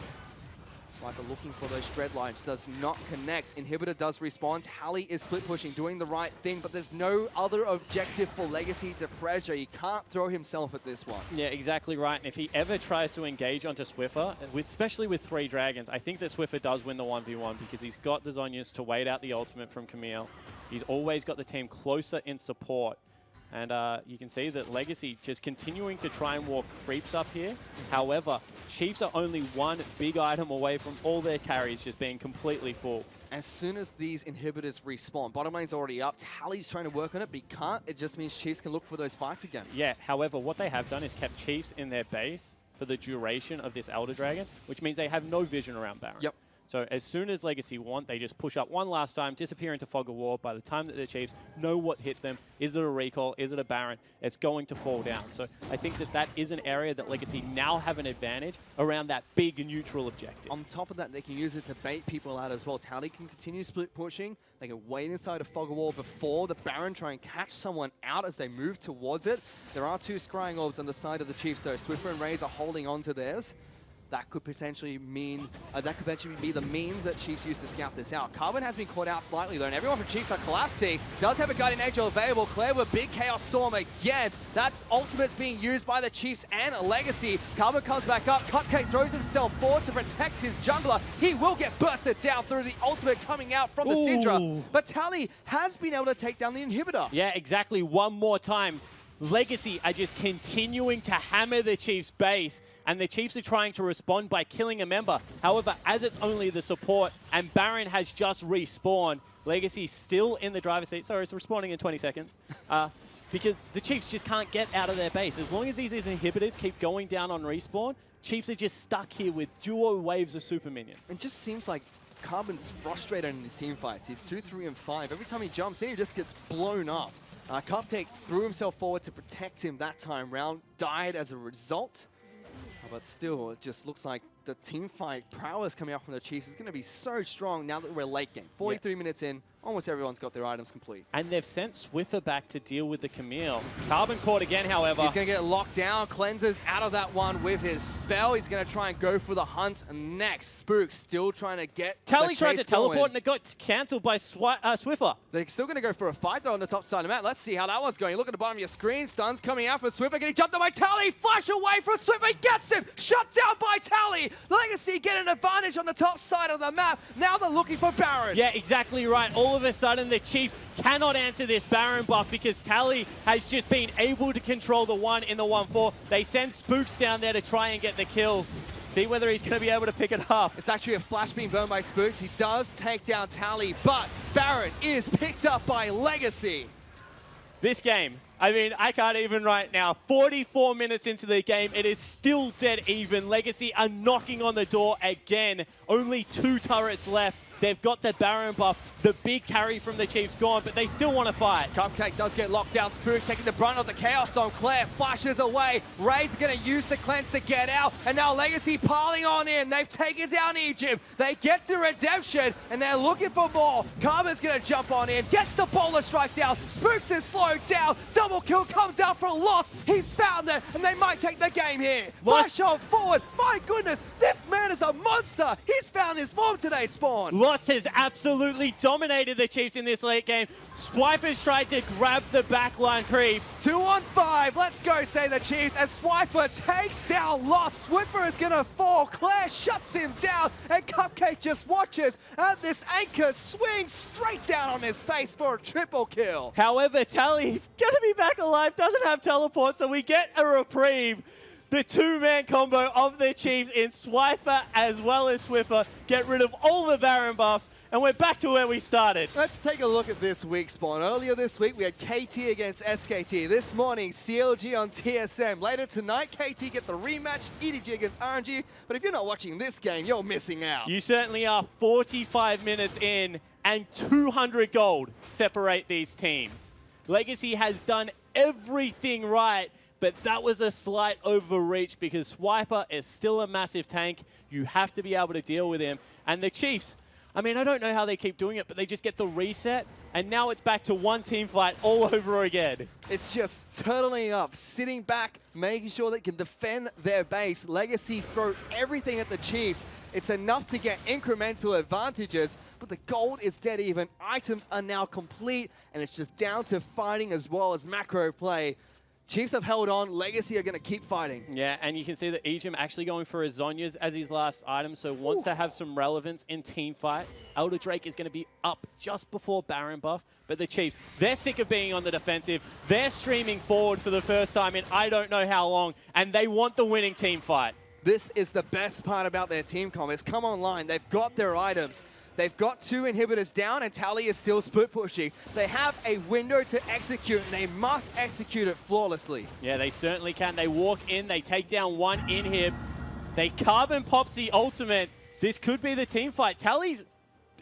Swiper looking for those dread lines, does not connect. Inhibitor does respawn. Tally is split pushing, doing the right thing, but there's no other objective for Legacy to pressure. He can't throw himself at this one. Yeah, exactly right. And if he ever tries to engage onto Swiffer, especially with 3 dragons, I think that Swiffer does win the 1v1 because he's got the Zhonya's to wait out the ultimate from Camille. He's always got the team closer in support. And you can see that Legacy just continuing to try and walk creeps up here. However, Chiefs are only 1 big item away from all their carries just being completely full. As soon as these inhibitors respawn, bottom lane's already up. Tally's trying to work on it, but he can't. It just means Chiefs can look for those fights again. Yeah, however, what they have done is kept Chiefs in their base for the duration of this Elder Dragon, which means they have no vision around Baron. Yep. So as soon as Legacy want, they just push up one last time, disappear into Fog of War. By the time that the Chiefs know what hit them, is it a recall, is it a Baron, it's going to fall down. So I think that that is an area that Legacy now have an advantage around that big neutral objective. On top of that, they can use it to bait people out as well. Tally can continue split pushing. They can wait inside a Fog of War before the Baron try and catch someone out as they move towards it. There are 2 Scrying Orbs on the side of the Chiefs, though. Swiffer and Raze are holding on to theirs. That could potentially mean, be the means that Chiefs use to scout this out. Carbon has been caught out slightly though, and everyone from Chiefs are collapsing. Does have a Guardian Angel available. Claire with big Chaos Storm again. That's ultimates being used by the Chiefs and Legacy. Carbon comes back up. Cupcake throws himself forward to protect his jungler. He will get bursted down through the ultimate coming out from the Syndra. But Tally has been able to take down the inhibitor. Yeah, exactly. One more time. Legacy are just continuing to hammer the Chiefs' base, and the Chiefs are trying to respond by killing a member. However, as it's only the support, and Baron has just respawned, Legacy's still in the driver's seat. Sorry, it's respawning in 20 seconds. Because the Chiefs just can't get out of their base. As long as these inhibitors keep going down on respawn, Chiefs are just stuck here with duo waves of super minions. It just seems like Carbon's frustrated in his team fights. He's 2, 3, and 5. Every time he jumps in, he just gets blown up. Cupcake threw himself forward to protect him that time round, died as a result. But still, it just looks like the team fight prowess coming out from the Chiefs is going to be so strong now that we're late game. 43 minutes in, almost everyone's got their items complete. And they've sent Swiffer back to deal with the Camille. Carbon caught again, however. He's going to get locked down. Cleanses out of that one with his spell. He's going to try and go for the hunt next. Spook still trying to get Tally tried to teleport going. and it got cancelled by Swiffer. They're still going to go for a fight though on the top side of the map. Let's see how that one's going. You look at the bottom of your screen. Stuns coming out for Swiffer. Getting jumped on by Tally. Flash away from Swiffer. He gets him. Shut down by Tally. Legacy get an advantage on the top side of the map. Now they're looking for Baron. Yeah, exactly right. All of a sudden, the Chiefs cannot answer this Baron buff because Tally has just been able to control the 1 in the 1-4. They send Spooks down there to try and get the kill. See whether he's going to be able to pick it up. It's actually a flash beam burned by Spooks. He does take down Tally, but Baron is picked up by Legacy. This game, I mean, I can't even right now. 44 minutes into the game, it is still dead even. Legacy are knocking on the door again. Only 2 turrets left. They've got the Baron buff. The big carry from the Chiefs gone, but they still want to fight. Cupcake does get locked down. Spook taking the brunt of the Chaos Storm. Claire flashes away. Ray's going to use the cleanse to get out. And now Legacy piling on in. They've taken down Egypt. They get the redemption, and they're looking for more. Karma's going to jump on in. Gets the bowler strike down. Spooks is slowed down. Double kill comes out for a loss. He's found it, and they might take the game here. Flash on forward. My goodness, this man is a monster. He's found his form today, Spawn. Lost has absolutely dominated the Chiefs in this late game. Swiper's tried to grab the backline creeps. 2 on 5. Let's go, say the Chiefs, as Swiper takes down Lost. Swiffer is going to fall. Claire shuts him down, and Cupcake just watches as this anchor swings straight down on his face for a triple kill. However, Tally, gonna be back alive, doesn't have teleport, so we get a reprieve. The 2-man combo of the Chiefs in Swiper as well as Swiffer get rid of all the Baron buffs, and we're back to where we started. Let's take a look at this week, Spawn. Earlier this week, we had KT against SKT. This morning, CLG on TSM. Later tonight, KT get the rematch, EDG against RNG. But if you're not watching this game, you're missing out. You certainly are. 45 minutes in, and 200 gold separate these teams. Legacy has done everything right, but that was a slight overreach because Swiper is still a massive tank. You have to be able to deal with him. And the Chiefs, I mean, I don't know how they keep doing it, but they just get the reset, and now it's back to one team fight all over again. It's just turtling up, sitting back, making sure they can defend their base. Legacy throw everything at the Chiefs. It's enough to get incremental advantages, but the gold is dead even. Items are now complete, and it's just down to fighting as well as macro play. Chiefs have held on. Legacy are going to keep fighting. Yeah, and you can see that Ejim actually going for his Zhonya's as his last item, so wants to have some relevance in team fight. Elder Drake is going to be up just before Baron buff, but the Chiefs, they're sick of being on the defensive. They're streaming forward for the first time in I don't know how long, and they want the winning team fight. This is the best part about their team comp. It's come online. They've got their items. They've got 2 inhibitors down, and Tally is still split pushing. They have a window to execute, and they must execute it flawlessly. Yeah, they certainly can. They walk in, they take down 1 inhib. They carbon pops the ultimate. This could be the team fight. Tally's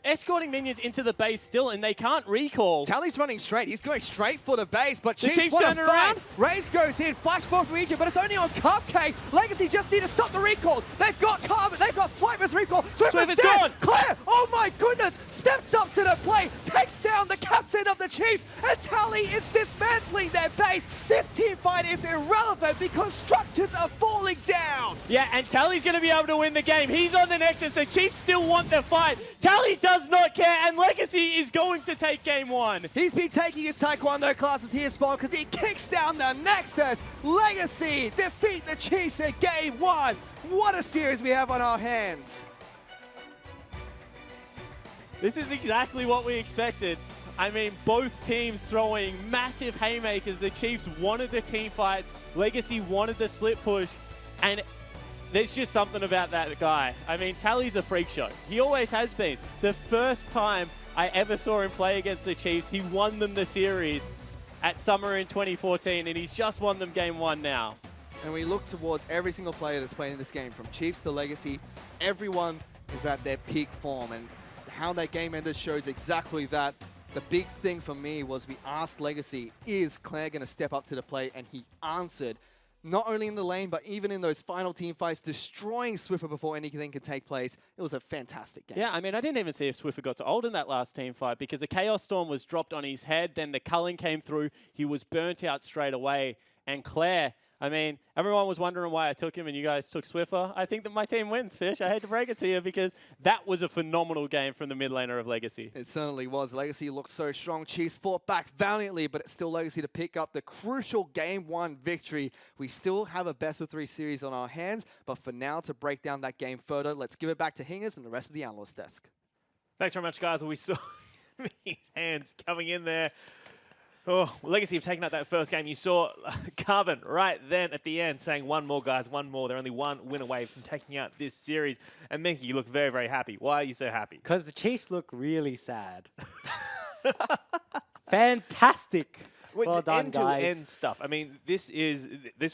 escorting minions into the base still, and they can't recall. Tally's running straight. He's going straight for the base, but The Chiefs want turn to around. fight. Raze goes in, flash forward from Egypt, but it's only on Cupcake. Legacy just need to stop the recalls. They've got Carbon, they've got Swiper's recall. Swiper's dead. gone. Claire, oh my goodness, steps up to the plate, takes down the captain of the Chiefs, and Tally is dismantling their base. This team fight is irrelevant because structures are falling down. Yeah, and Tally's going to be able to win the game. He's on the Nexus. The Chiefs still want the fight. Tally does not care, and Legacy is going to take game 1. He's been taking his Taekwondo classes here, Spawn, because he kicks down the Nexus. Legacy defeat the Chiefs in game 1. What a series we have on our hands. This is exactly what we expected. I mean, both teams throwing massive haymakers. The Chiefs wanted the team fights. Legacy wanted the split push. And there's just something about that guy. I mean, Tally's a freak show. He always has been. The first time I ever saw him play against the Chiefs, he won them the series at Summer in 2014, and he's just won them game 1 now. And we look towards every single player that's playing in this game, from Chiefs to Legacy. Everyone is at their peak form, and how that game ended shows exactly that. The big thing for me was we asked Legacy, is Claire going to step up to the plate? And he answered. Not only in the lane, but even in those final team fights, destroying Swiffer before anything could take place. It was a fantastic game. Yeah, I mean, I didn't even see if Swiffer got to ult in that last team fight because the Chaos Storm was dropped on his head, then the culling came through, he was burnt out straight away. And Claire, I mean, everyone was wondering why I took him and you guys took Swiffer. I think that my team wins, Fish. I hate to break it to you because that was a phenomenal game from the mid laner of Legacy. It certainly was. Legacy looked so strong. Chiefs fought back valiantly, but it's still Legacy to pick up the crucial game 1 victory. We still have a best of 3 series on our hands, but for now, to break down that game further, let's give it back to Hingers and the rest of the analyst desk. Thanks very much, guys. We saw his hands coming in there. Oh, Legacy have taken up that first game. You saw Carbon right then at the end saying, one more, guys, one more. They're only one win away from taking out this series. And Minky, you look very, very happy. Why are you so happy? Because the Chiefs look really sad. Fantastic. Well, Well it's done, end-to-end guys. stuff. I mean, this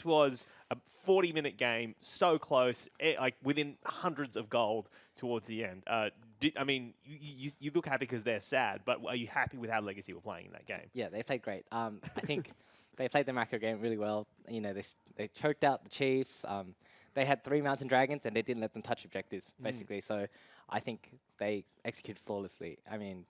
was a 40-minute game, so close, like within hundreds of gold towards the end. I mean, you look happy because they're sad, but are you happy with how Legacy were playing in that game? Yeah, they played great. I think they played the macro game really well. You know, they choked out the Chiefs. They had 3 Mountain Dragons, and they didn't let them touch objectives, basically. So I think they executed flawlessly. I mean,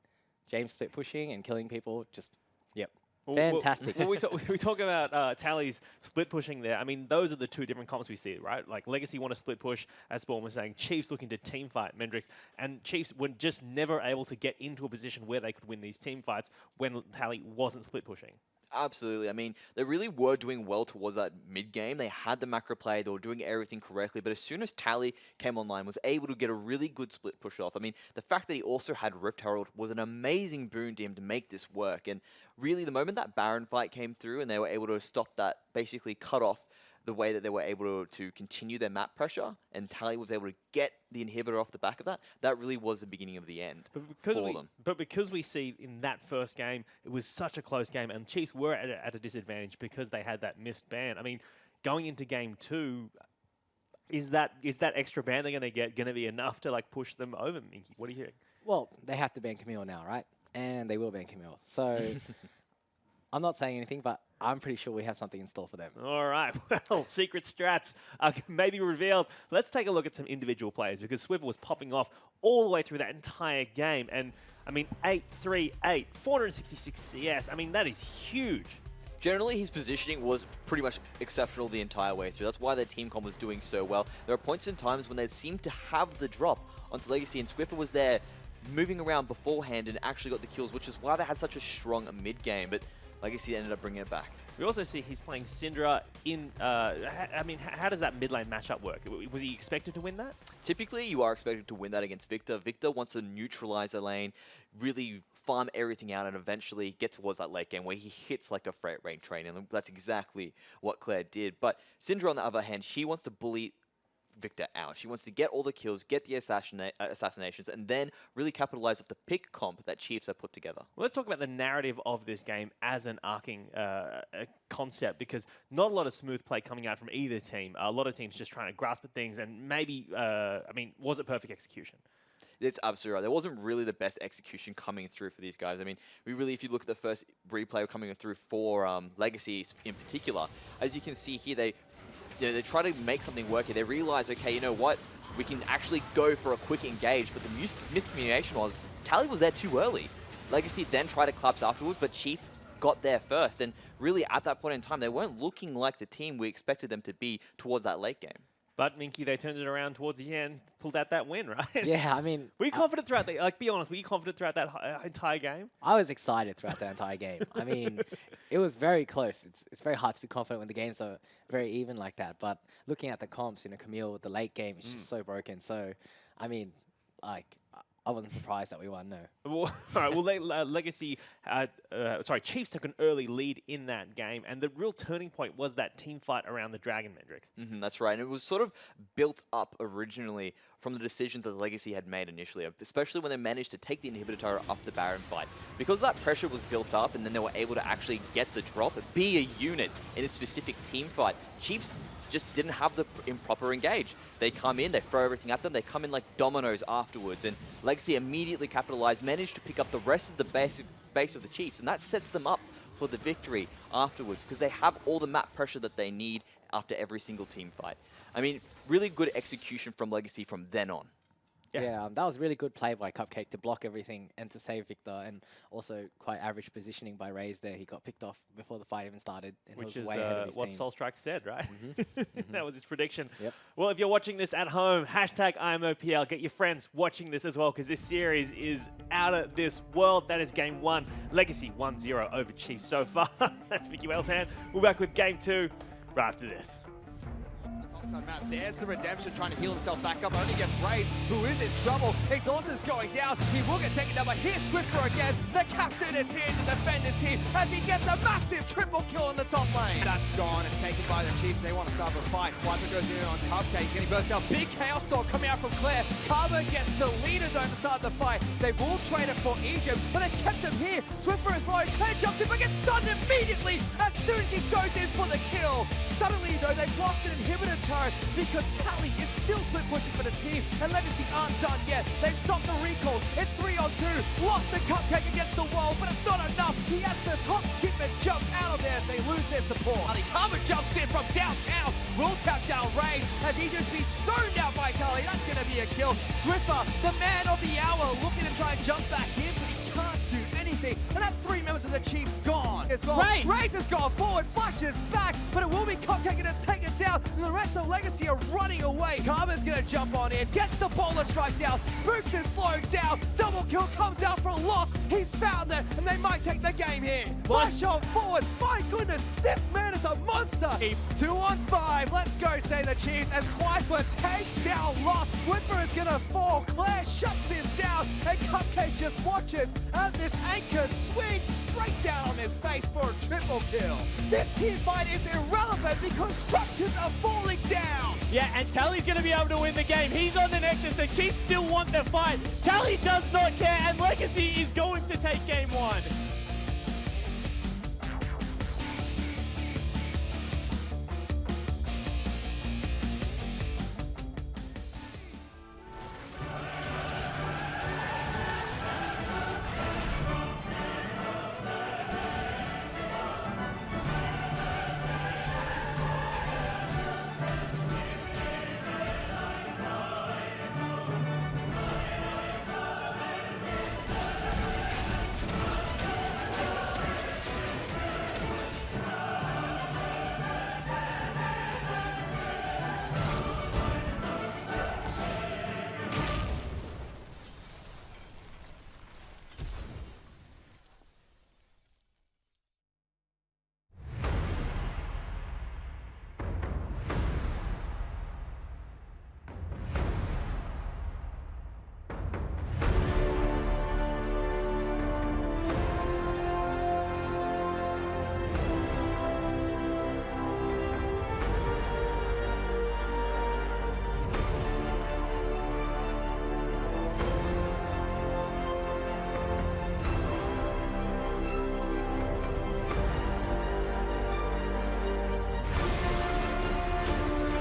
James split pushing and killing people, just, yep. Fantastic. Well, we talk about Tally's split pushing there. I mean, those are the two different comps we see, right? Like, Legacy want to split push, as Spawn was saying. Chiefs looking to team fight Mendrix. And Chiefs were just never able to get into a position where they could win these team fights when Tally wasn't split pushing. Absolutely. I mean, they really were doing well towards that mid-game. They had the macro play. They were doing everything correctly. But as soon as Tally came online, was able to get a really good split push off. I mean, the fact that he also had Rift Herald was an amazing boon to him to make this work. And really, the moment that Baron fight came through and they were able to stop that, basically cut off the way that they were able to continue their map pressure, and Tally was able to get the inhibitor off the back of that, that really was the beginning of the end for them. But because we see in that first game, it was such a close game, and Chiefs were at a disadvantage because they had that missed ban. I mean, going into game 2, is that extra ban they're going to get going to be enough to like push them over, Minky? What do you hear? Well, they have to ban Camille now, right? And they will ban Camille. So I'm not saying anything, but I'm pretty sure we have something in store for them. All right. Well, secret strats are maybe revealed. Let's take a look at some individual players because Swivel was popping off all the way through that entire game. And, I mean, 8-3-8, 466 CS. I mean, that is huge. Generally, his positioning was pretty much exceptional the entire way through. That's why their team comp was doing so well. There are points in times when they seemed to have the drop onto Legacy, and Swiffer was there moving around beforehand and actually got the kills, which is why they had such a strong mid-game. But Legacy ended up bringing it back. We also see he's playing Syndra in, I mean, how does that mid lane matchup work? Was he expected to win that? Typically, you are expected to win that against Victor. Victor wants to neutralize the lane, really farm everything out, and eventually get towards that late game where he hits like a freight train train, and that's exactly what Claire did. But Syndra, on the other hand, she wants to bully Victor out. She wants to get all the kills, get the assassinations, and then really capitalize off the pick comp that Chiefs have put together. Well, let's talk about the narrative of this game as an arcing concept, because not a lot of smooth play coming out from either team. A lot of teams just trying to grasp at things, and maybe, I mean, was it perfect execution? It's absolutely right. There wasn't really the best execution coming through for these guys. I mean, if you look at the first replay coming through for Legacy in particular, as you can see here, they try to make something work here. They realize, okay, you know what? We can actually go for a quick engage, but the miscommunication was Tally was there too early. Legacy then tried to collapse afterwards, but Chiefs got there first. And really, at that point in time, they weren't looking like the team we expected them to be towards that late game. But, Minky, they turned it around towards the end, pulled out that win, right? Yeah, I mean... Were you confident throughout the... Like, be honest, were you confident throughout that entire game? I was excited throughout the entire game. I mean, it was very close. It's very hard to be confident when the games are very even like that. But looking at the comps, Camille, the late game is just so broken. So, I mean, like... I wasn't surprised that we won, no. All right, well, Legacy, Chiefs took an early lead in that game, and the real turning point was that team fight around the Dragon Mendrix. That's right, and it was sort of built up originally from the decisions that Legacy had made initially, especially when they managed to take the inhibitor turret off the Baron fight. Because that pressure was built up, and then they were able to actually get the drop, be a unit in a specific team fight, Chiefs just didn't have the improper engage. They come in, they throw everything at them, they come in like dominoes afterwards, and Legacy immediately capitalized, managed to pick up the rest of the base of the Chiefs, and that sets them up for the victory afterwards, because they have all the map pressure that they need after every single team fight. I mean, really good execution from Legacy from then on. Yeah, that was really good play by Cupcake to block everything and to save Victor, and also quite average positioning by Raze there. He got picked off before the fight even started, and which he was is way ahead of his what team. Soulstrike said, right? That was his prediction. Yep. Well, if you're watching this at home, #IMOPL, get your friends watching this as well, because this series is out of this world. That is game 1. Legacy 1-0 over Chiefs so far. That's Mickey Well's hand. We're back with game 2 right after this. backside map. There's the Redemption trying to heal himself back up. Only gets Raze, who is in trouble. Exhaustion's going down. He will get taken down, but here's Swiffer again. The captain is here to defend his team as he gets a massive triple kill in the top lane. That's gone. It's taken by the Chiefs. They want to start the fight. Swiper goes in on Cupcake. He's going to burst out. Big Chaos Storm coming out from Claire. Karma gets deleted though to start the fight. They will trade it for Egypt, but they've kept him here. Swiffer is low. Claire jumps in, but gets stunned immediately as soon as he goes in for the kill. Suddenly though, they've lost an inhibitor turret because Tally is still split pushing for the team, and Legacy aren't done yet. They've stopped the recalls. It's 3-on-2. Lost the Cupcake against the wall, but it's not enough. He has to hop, skip, and jump out of there as they lose their support. Ali Karma jumps in from downtown. Will tap down Raze as he's just been zoned out by Tally. That's going to be a kill. Swiffer, the man of the hour, looking to try and jump back in, but he can't do anything. And that's 3 members of the Chiefs gone as well. Raze has gone forward, flashes back, but it will be Cupcake that's taken down, and the rest of Legacy are running away. Karma's going to jump on in, gets the bowler strike down. Spooks is slowed down. Double kill comes out for a loss. He's found it, and they might take the game here. Flash on forward. My goodness, this man is a monster. 2-on-5. Let's go, say the Chiefs, as Swiper takes down Lost. Swiffer is going to fall. Claire shuts him down, and Cupcake just watches as this anchor swings straight down on his face for a triple kill. This team fight is irrelevant because structures are falling down. Yeah, and Tally's going to be able to win the game. He's on the Nexus. The Chiefs still want the fight. Tally does not care, and Legacy is going to take game 1.